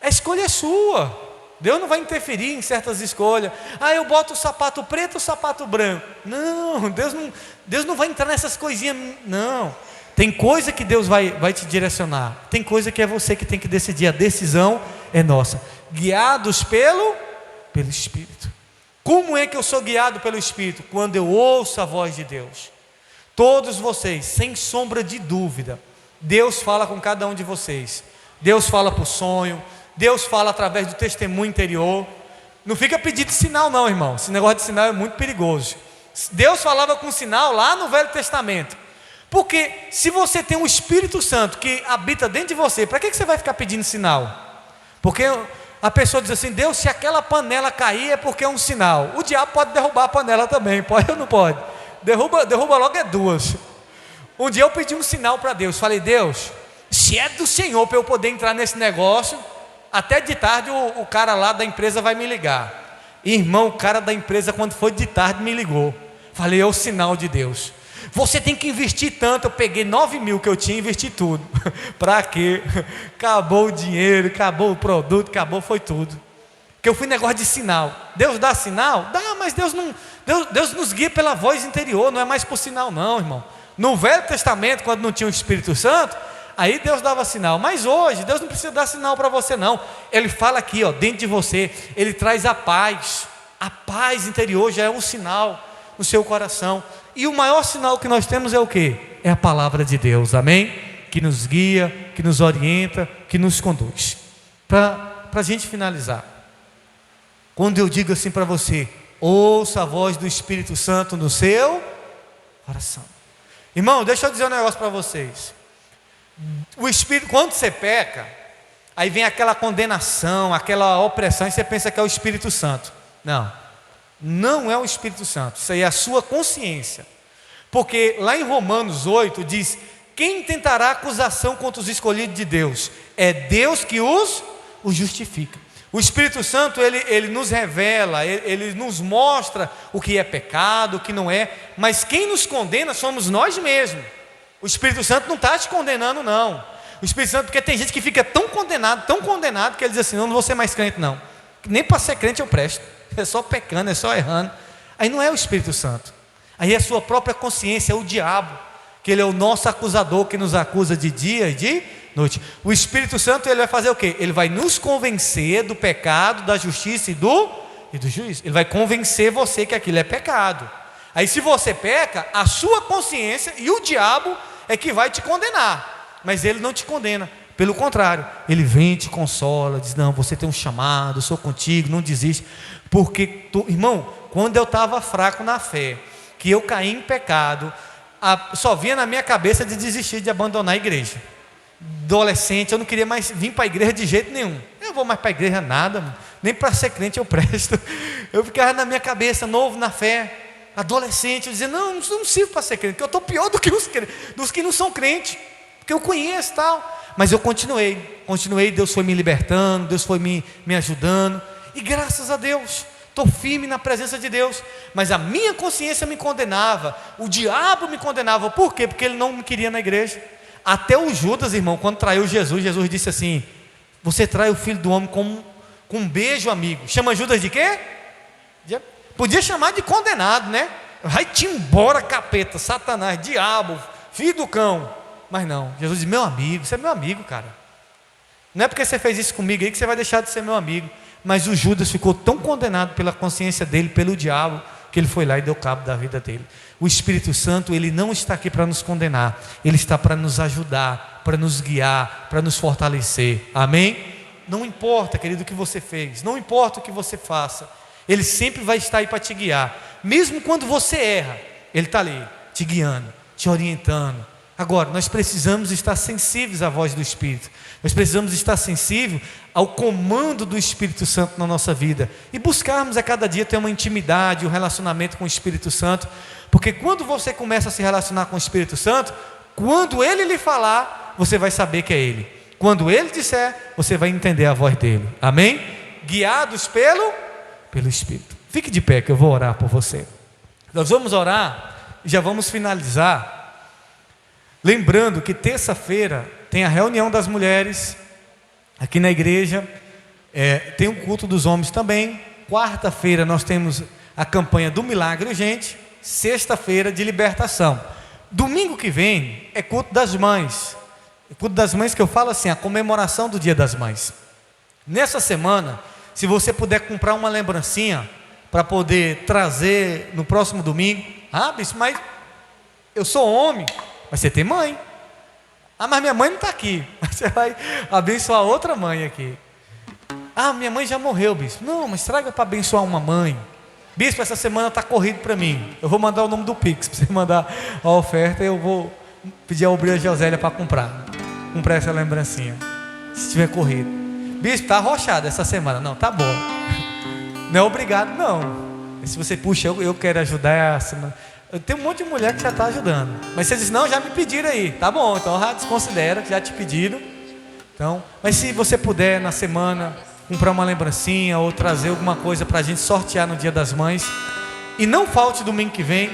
a escolha é sua. Deus não vai interferir em certas escolhas. Eu boto o sapato preto ou o sapato branco? Não, Deus não vai entrar nessas coisinhas, não. Tem coisa que Deus vai te direcionar, tem coisa que é você que tem que decidir. A decisão é nossa. Guiados pelo Espírito. Como é que eu sou guiado pelo Espírito? Quando eu ouço a voz de Deus. Todos vocês, sem sombra de dúvida, Deus fala com cada um de vocês. Deus fala por sonho, Deus fala através do testemunho interior. Não fica pedindo sinal não, irmão. Esse negócio de sinal é muito perigoso. Deus falava com sinal lá no Velho Testamento. Porque se você tem um Espírito Santo que habita dentro de você, para que você vai ficar pedindo sinal? Porque a pessoa diz assim: Deus, se aquela panela cair é porque é um sinal. O diabo pode derrubar a panela também, pode ou não pode? Derruba logo 2. Um dia eu pedi um sinal para Deus. Falei: Deus, se é do Senhor para eu poder entrar nesse negócio, até de tarde o cara lá da empresa vai me ligar. Irmão, o cara da empresa, quando foi de tarde, me ligou. Falei: é o sinal de Deus. Você tem que investir tanto. Eu peguei 9 mil que eu tinha e investi tudo. Para quê? Acabou o dinheiro, acabou o produto, foi tudo. Porque eu fui negócio de sinal. Deus dá sinal? Dá, mas Deus nos guia pela voz interior, não é mais por sinal não, irmão. No Velho Testamento, quando não tinha o Espírito Santo, aí Deus dava sinal. Mas hoje, Deus não precisa dar sinal para você não. Ele fala aqui, dentro de você. Ele traz a paz. A paz interior já é um sinal no seu coração. E o maior sinal que nós temos é o quê? É a palavra de Deus, amém? Que nos guia, que nos orienta, que nos conduz. Para a gente finalizar, quando eu digo assim para você: ouça a voz do Espírito Santo no seu coração. Irmão, deixa eu dizer um negócio para vocês. O Espírito, quando você peca, aí vem aquela condenação, aquela opressão, e você pensa que é o Espírito Santo. Não é o Espírito Santo, isso aí é a sua consciência. Porque lá em Romanos 8 diz: Quem tentará acusação contra os escolhidos de Deus? É Deus que os justifica. O Espírito Santo, ele nos revela, ele nos mostra o que é pecado, o que não é, mas quem nos condena somos nós mesmos. O Espírito Santo não está te condenando, não. O Espírito Santo, porque tem gente que fica tão condenado, que ele diz assim: não vou ser mais crente, não. Nem para ser crente eu presto, é só pecando, é só errando. Aí não é o Espírito Santo, aí é a sua própria consciência, é o diabo, que ele é o nosso acusador, que nos acusa de dia e de noite. O Espírito Santo, ele vai fazer o quê? Ele vai nos convencer do pecado, da justiça e do juízo. Ele vai convencer você que aquilo é pecado. Aí se você peca, a sua consciência e o diabo é que vai te condenar, mas ele não te condena, pelo contrário, ele vem e te consola, diz: não, você tem um chamado, eu sou contigo, não desiste. Porque, irmão, quando eu estava fraco na fé, que eu caí em pecado, só vinha na minha cabeça de desistir, de abandonar a igreja. Adolescente, eu não queria mais vir para a igreja de jeito nenhum. Eu não vou mais para a igreja nada, nem para ser crente eu presto. Eu ficava na minha cabeça, novo na fé, adolescente, eu dizia: não sirvo para ser crente, porque eu estou pior do que dos que não são crentes, porque eu conheço tal. Mas eu continuei, Deus foi me libertando, Deus foi me ajudando, e graças a Deus, estou firme na presença de Deus. Mas a minha consciência me condenava, o diabo me condenava. Por quê? Porque ele não me queria na igreja. Até o Judas, irmão, quando traiu Jesus, Jesus disse assim: você trai o Filho do Homem com um beijo, amigo. Chama Judas de quê? Podia chamar de condenado, né? Vai-te embora, capeta, Satanás, diabo, filho do cão. Mas não, Jesus diz: meu amigo, você é meu amigo, cara. Não é porque você fez isso comigo aí que você vai deixar de ser meu amigo. Mas o Judas ficou tão condenado pela consciência dele, pelo diabo, que ele foi lá e deu cabo da vida dele. O Espírito Santo, ele não está aqui para nos condenar, ele está para nos ajudar, para nos guiar, para nos fortalecer. Amém? Não importa, querido, o que você fez, não importa o que você faça, ele sempre vai estar aí para te guiar. Mesmo quando você erra, ele está ali, te guiando, te orientando. Agora, nós precisamos estar sensíveis à voz do Espírito. Nós precisamos estar sensíveis ao comando do Espírito Santo na nossa vida. E buscarmos a cada dia ter uma intimidade, um relacionamento com o Espírito Santo. Porque quando você começa a se relacionar com o Espírito Santo, quando Ele lhe falar, você vai saber que é Ele. Quando Ele disser, você vai entender a voz dEle. Amém? Guiados pelo Espírito. Fique de pé que eu vou orar por você. Nós vamos orar e já vamos finalizar. Lembrando que terça-feira tem a reunião das mulheres aqui na igreja, tem o culto dos homens também. Quarta-feira nós temos a campanha do milagre urgente. Sexta-feira de libertação. Domingo que vem é culto das mães. O culto das mães que eu falo assim, a comemoração do Dia das Mães. Nessa semana, se você puder comprar uma lembrancinha para poder trazer no próximo domingo. Bispo, mas eu sou homem. Mas você tem mãe. Mas minha mãe não está aqui. Você vai abençoar outra mãe aqui. Minha mãe já morreu, bispo. Não, mas traga para abençoar uma mãe. Bispo, essa semana está corrido para mim. Eu vou mandar o nome do Pix, para você mandar a oferta. Eu vou pedir a obreira Josélia para comprar essa lembrancinha, se tiver corrido. Bispo, está arrochado essa semana. Não, tá bom. Não é obrigado, não. Se você puxa, eu quero ajudar a semana. Tem um monte de mulher que já está ajudando. Mas você diz: não, já me pediram aí. Tá bom, então já desconsidera que já te pediram. Então, mas se você puder na semana comprar uma lembrancinha ou trazer alguma coisa para a gente sortear no Dia das Mães. E não falte domingo que vem.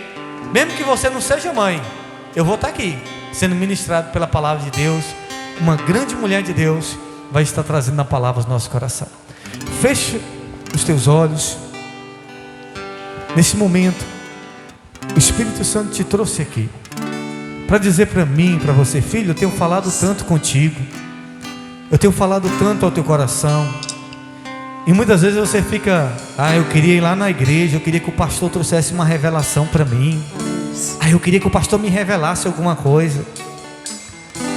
Mesmo que você não seja mãe, eu vou estar aqui sendo ministrado pela palavra de Deus. Uma grande mulher de Deus vai estar trazendo a palavra ao nosso coração. Feche os teus olhos. Nesse momento, o Espírito Santo te trouxe aqui para dizer para mim, para você: filho, eu tenho falado tanto contigo, eu tenho falado tanto ao teu coração. E muitas vezes você fica: eu queria ir lá na igreja, eu queria que o pastor trouxesse uma revelação para mim, eu queria que o pastor me revelasse alguma coisa.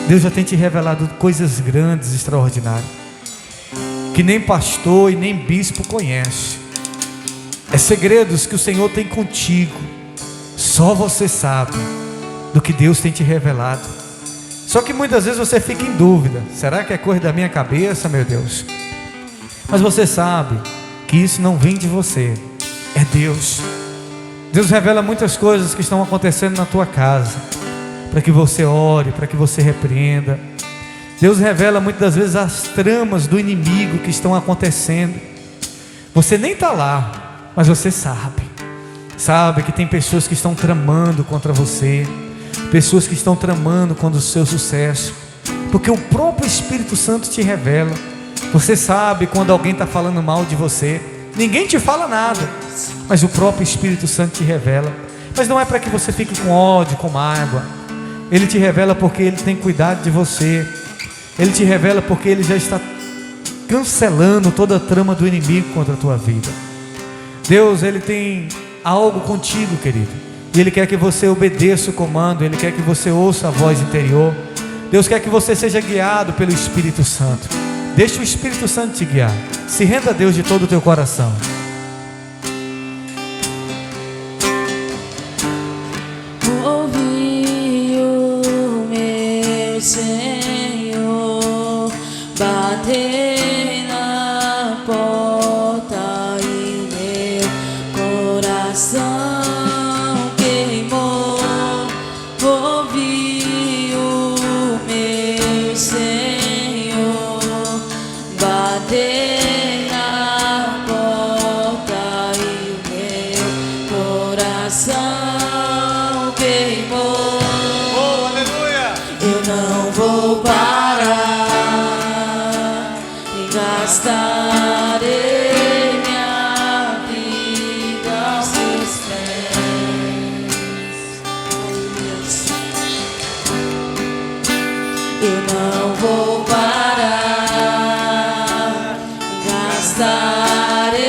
Deus já tem te revelado coisas grandes, extraordinárias, que nem pastor e nem bispo conhece. É segredos que o Senhor tem contigo. Só você sabe do que Deus tem te revelado. Só que muitas vezes você fica em dúvida: será que é coisa da minha cabeça, meu Deus? Mas você sabe que isso não vem de você, é Deus. Deus revela muitas coisas que estão acontecendo na tua casa. para que você ore, para que você repreenda. Deus revela muitas das vezes as tramas do inimigo que estão acontecendo. Você nem está lá, mas você sabe que tem pessoas que estão tramando contra você, pessoas que estão tramando contra o seu sucesso, porque o próprio Espírito Santo te revela. Você sabe quando alguém está falando mal de você, ninguém te fala nada, mas o próprio Espírito Santo te revela. Mas não é para que você fique com ódio, com mágoa. Ele te revela porque Ele tem cuidado de você. Ele te revela porque Ele já está cancelando toda a trama do inimigo contra a tua vida. Deus, Ele tem algo contigo, querido, e Ele quer que você obedeça o comando. Ele quer que você ouça a voz interior. Deus quer que você seja guiado pelo Espírito Santo. Deixa o Espírito Santo te guiar. Se renda a Deus de todo o teu coração. Ouvi o meu Senhor bater na porta e meu coração queimou. Ouvi o meu Senhor bater na porta e meu coração queimou. Oh, aleluia! Eu não vou parar e gastarei minha vida aos seus pés. Eu não vou parar e gastarei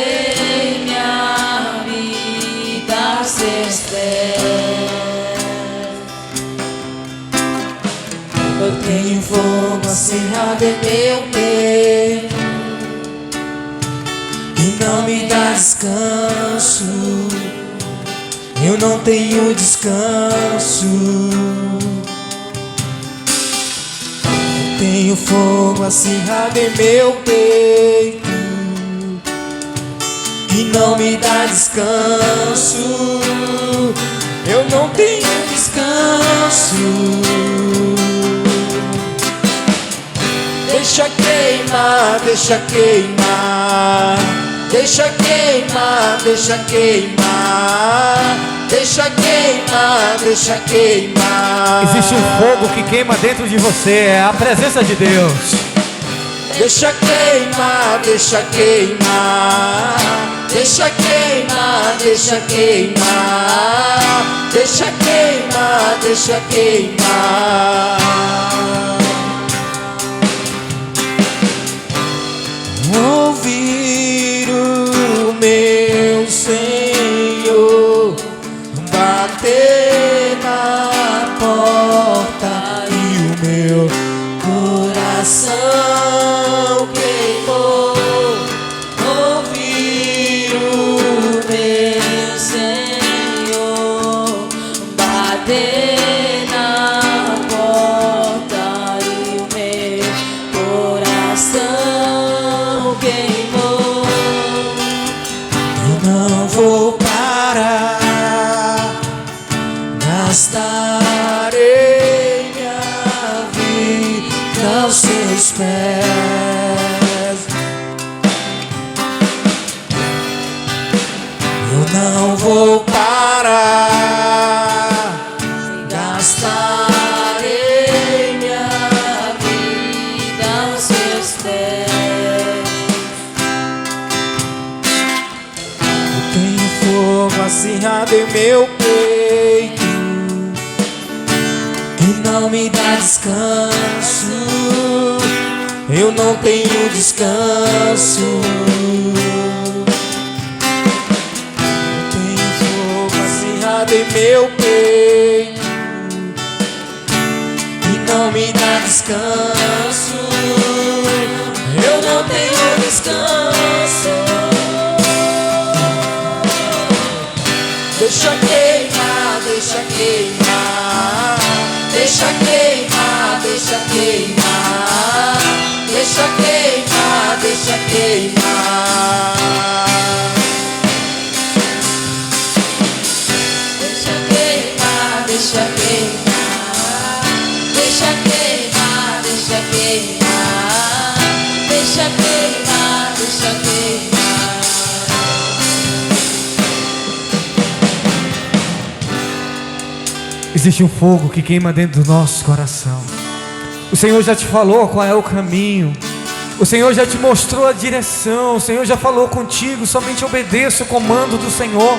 minha vida aos seus pés. Eu tenho fogo acirrado em meu peito e não me dá descanso. Eu não tenho descanso. Eu tenho fogo acirrado em meu peito e não me dá descanso. Eu não tenho descanso. Deixa queimar, deixa queimar, deixa queimar, deixa queimar, deixa queimar, deixa queimar. Existe um fogo que queima dentro de você, é a presença de Deus. Deixa queimar, deixa queimar, deixa queimar, deixa queimar, deixa queimar, deixa queimar. Ouvir o meu Senhor bater na porta e o meu coração queimou. Ouvir o meu Senhor bater na porta e o meu coração queimou. Eu não vou parar, gastarei minha vida aos seus pés. Eu não vou parar, gastarei minha vida aos seus pés. Eu tenho fogo acirrado em meu peito e não me dá descanso. Eu não tenho descanso. Eu tenho fogo acirrado em meu peito e não me dá descanso. Eu não tenho descanso. Deixa queimar, deixa queimar, deixa queimar, deixa queimar, deixa queimar, deixa queimar. Deixa queimar, deixa queimar, queimar, deixa queimar, deixa queimar. Existe um fogo que queima dentro do nosso coração. O Senhor já te falou qual é o caminho. O Senhor já te mostrou a direção. O Senhor já falou contigo. Somente obedeça o comando do Senhor.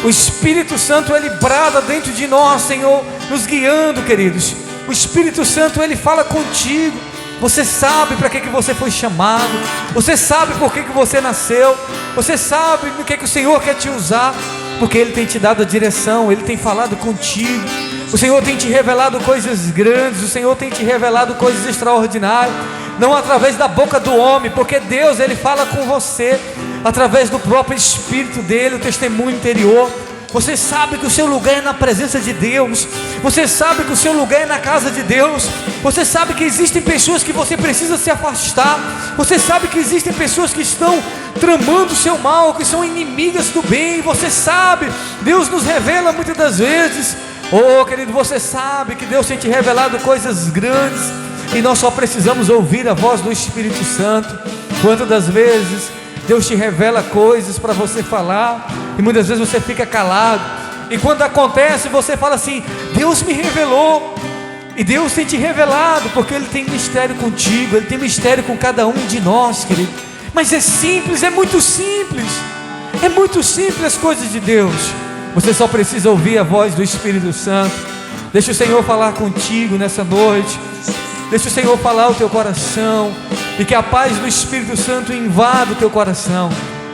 O Espírito Santo, Ele brada dentro de nós, Senhor, nos guiando, queridos. O Espírito Santo, Ele fala contigo. Você sabe para que você foi chamado. Você sabe por que você nasceu. Você sabe no que o Senhor quer te usar. Porque Ele tem te dado a direção. Ele tem falado contigo. O Senhor tem te revelado coisas grandes. O Senhor tem te revelado coisas extraordinárias. Não através da boca do homem, porque Deus, Ele fala com você através do próprio Espírito dEle, o testemunho interior. Você sabe que o seu lugar é na presença de Deus. Você sabe que o seu lugar é na casa de Deus. Você sabe que existem pessoas que você precisa se afastar. Você sabe que existem pessoas que estão tramando o seu mal, que são inimigas do bem. Você sabe, Deus nos revela muitas das vezes. Oh, querido, você sabe que Deus tem te revelado coisas grandes, e nós só precisamos ouvir a voz do Espírito Santo. Quantas das vezes Deus te revela coisas para você falar, e muitas vezes você fica calado, e quando acontece você fala assim: Deus me revelou. E Deus tem te revelado, porque Ele tem mistério contigo, Ele tem mistério com cada um de nós, querido. Mas é simples, é muito simples. É muito simples as coisas de Deus. Você só precisa ouvir a voz do Espírito Santo. Deixa o Senhor falar contigo nessa noite. Deixa o Senhor falar o teu coração, e que a paz do Espírito Santo invada o teu coração.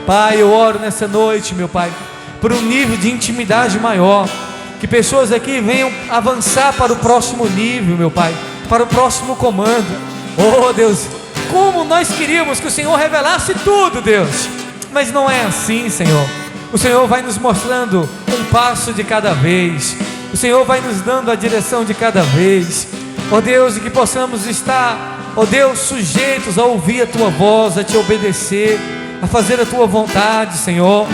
Pai, eu oro nessa noite, meu Pai, por um nível de intimidade maior. Que pessoas aqui venham avançar para o próximo nível, meu Pai, para o próximo comando. Oh Deus, como nós queríamos que o Senhor revelasse tudo, Deus. Mas não é assim, Senhor. O Senhor vai nos mostrando um passo de cada vez. O Senhor vai nos dando a direção de cada vez. Ó Deus, e que possamos estar, ó Deus, sujeitos a ouvir a Tua voz, a Te obedecer, a fazer a Tua vontade, Senhor.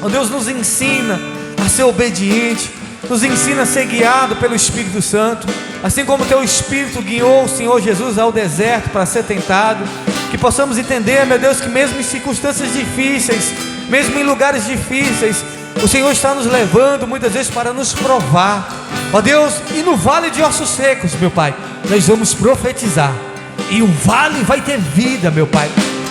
Ó Deus, nos ensina a ser obediente, nos ensina a ser guiado pelo Espírito Santo, assim como Teu Espírito guiou o Senhor Jesus ao deserto para ser tentado. Que possamos entender, meu Deus, que mesmo em circunstâncias difíceis, mesmo em lugares difíceis, o Senhor está nos levando muitas vezes para nos provar. Ó Deus, e no vale de ossos secos, meu Pai, nós vamos profetizar, e o vale vai ter vida, meu Pai.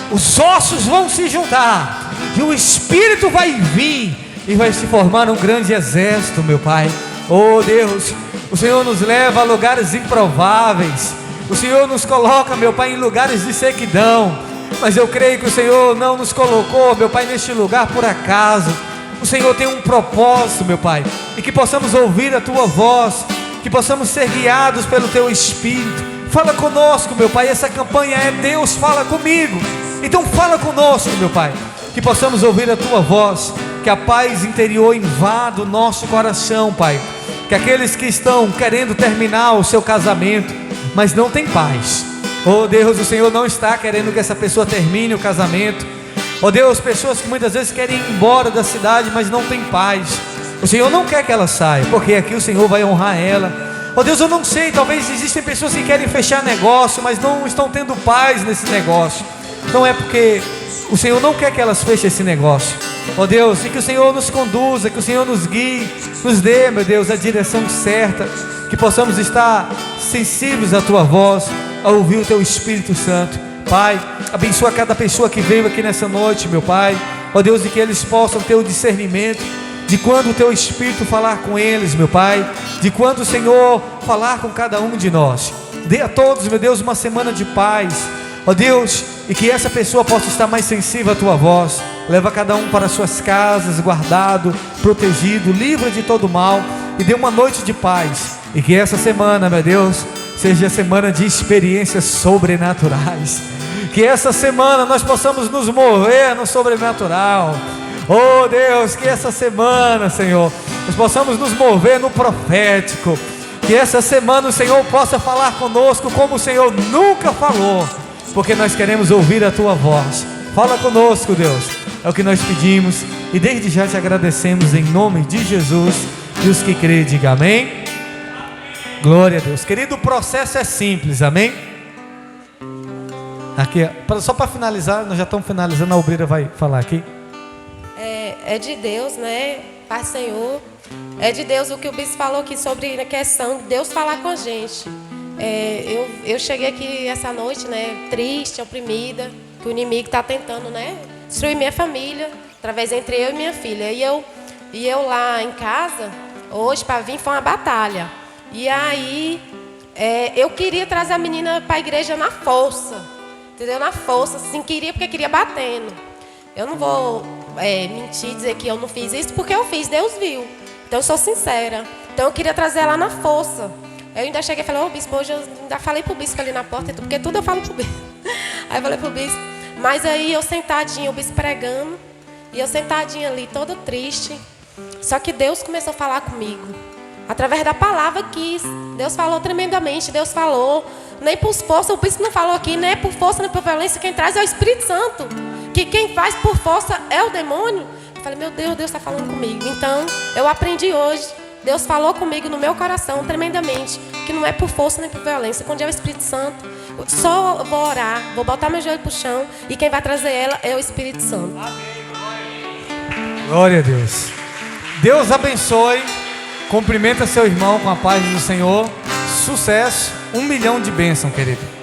Os ossos vão se juntar, e o Espírito vai vir, e vai se formar um grande exército, meu Pai. Oh Deus, o Senhor nos leva a lugares improváveis. O Senhor nos coloca, meu Pai, em lugares de sequidão. Mas eu creio que o Senhor não nos colocou, meu Pai, neste lugar por acaso. O Senhor tem um propósito, meu Pai, e que possamos ouvir a Tua voz, que possamos ser guiados pelo Teu Espírito. Fala conosco, meu Pai. Essa campanha é Deus fala comigo. Então fala conosco, meu Pai, que possamos ouvir a Tua voz, que a paz interior invada o nosso coração, Pai. Que aqueles que estão querendo terminar o seu casamento, mas não tem paz, oh Deus, o Senhor não está querendo que essa pessoa termine o casamento. Oh Deus, pessoas que muitas vezes querem ir embora da cidade, mas não tem paz. O Senhor não quer que ela saia, porque aqui o Senhor vai honrar ela. Oh Deus, eu não sei, talvez existem pessoas que querem fechar negócio, mas não estão tendo paz nesse negócio. Não é porque o Senhor não quer que elas fechem esse negócio. Oh Deus, e que o Senhor nos conduza, que o Senhor nos guie, nos dê, meu Deus, a direção certa, que possamos estar sensíveis à Tua voz, a ouvir o Teu Espírito Santo. Pai, abençoa cada pessoa que veio aqui nessa noite, meu Pai. Ó Deus, e que eles possam ter o discernimento de quando o Teu Espírito falar com eles, meu Pai, de quando o Senhor falar com cada um de nós. Dê a todos, meu Deus, uma semana de paz, ó Deus, e que essa pessoa possa estar mais sensível à Tua voz. Leva cada um para suas casas, guardado, protegido, livre de todo mal, e dê uma noite de paz. E que essa semana, meu Deus, seja a semana de experiências sobrenaturais. Que essa semana nós possamos nos mover no sobrenatural. Oh Deus, que essa semana, Senhor, nós possamos nos mover no profético. Que essa semana o Senhor possa falar conosco como o Senhor nunca falou, porque nós queremos ouvir a Tua voz. Fala conosco, Deus, é o que nós pedimos, e desde já te agradecemos em nome de Jesus. E os que crêem, digam amém. Glória a Deus. Querido, o processo é simples, amém? Aqui, só para finalizar, nós já estamos finalizando, a obreira vai falar aqui. É de Deus, né? Pai Senhor. É de Deus o que o bispo falou aqui sobre a questão de Deus falar com a gente. Eu cheguei aqui essa noite, né? Triste, oprimida, que o inimigo está tentando, né? Destruir minha família, através entre eu e minha filha. E eu lá em casa, hoje para vir foi uma batalha. E aí eu queria trazer a menina para a igreja na força, entendeu? Na força, assim, queria porque queria batendo. Eu não vou mentir, dizer que eu não fiz isso, porque eu fiz, Deus viu. Então eu sou sincera. Então eu queria trazer ela na força. Eu ainda cheguei e falei, ô bispo, hoje eu ainda falei pro bispo ali na porta, porque tudo eu falo pro bispo. Aí eu falei pro bispo, mas aí eu sentadinha, o bispo pregando, e eu sentadinha ali, toda triste. Só que Deus começou a falar comigo. Através da palavra quis. Deus falou tremendamente, Deus falou. Nem por força, o bispo não falou aqui, nem por força, nem por violência, quem traz é o Espírito Santo. Que quem faz por força é o demônio. Eu falei, meu Deus, Deus está falando comigo. Então, eu aprendi hoje. Deus falou comigo no meu coração tremendamente, que não é por força nem por violência. Quando é o Espírito Santo, só vou orar, vou botar meu joelho pro chão e quem vai trazer ela é o Espírito Santo. Glória a Deus. Deus abençoe. Cumprimenta seu irmão com a paz do Senhor. Sucesso. 1 milhão de bênçãos, querido.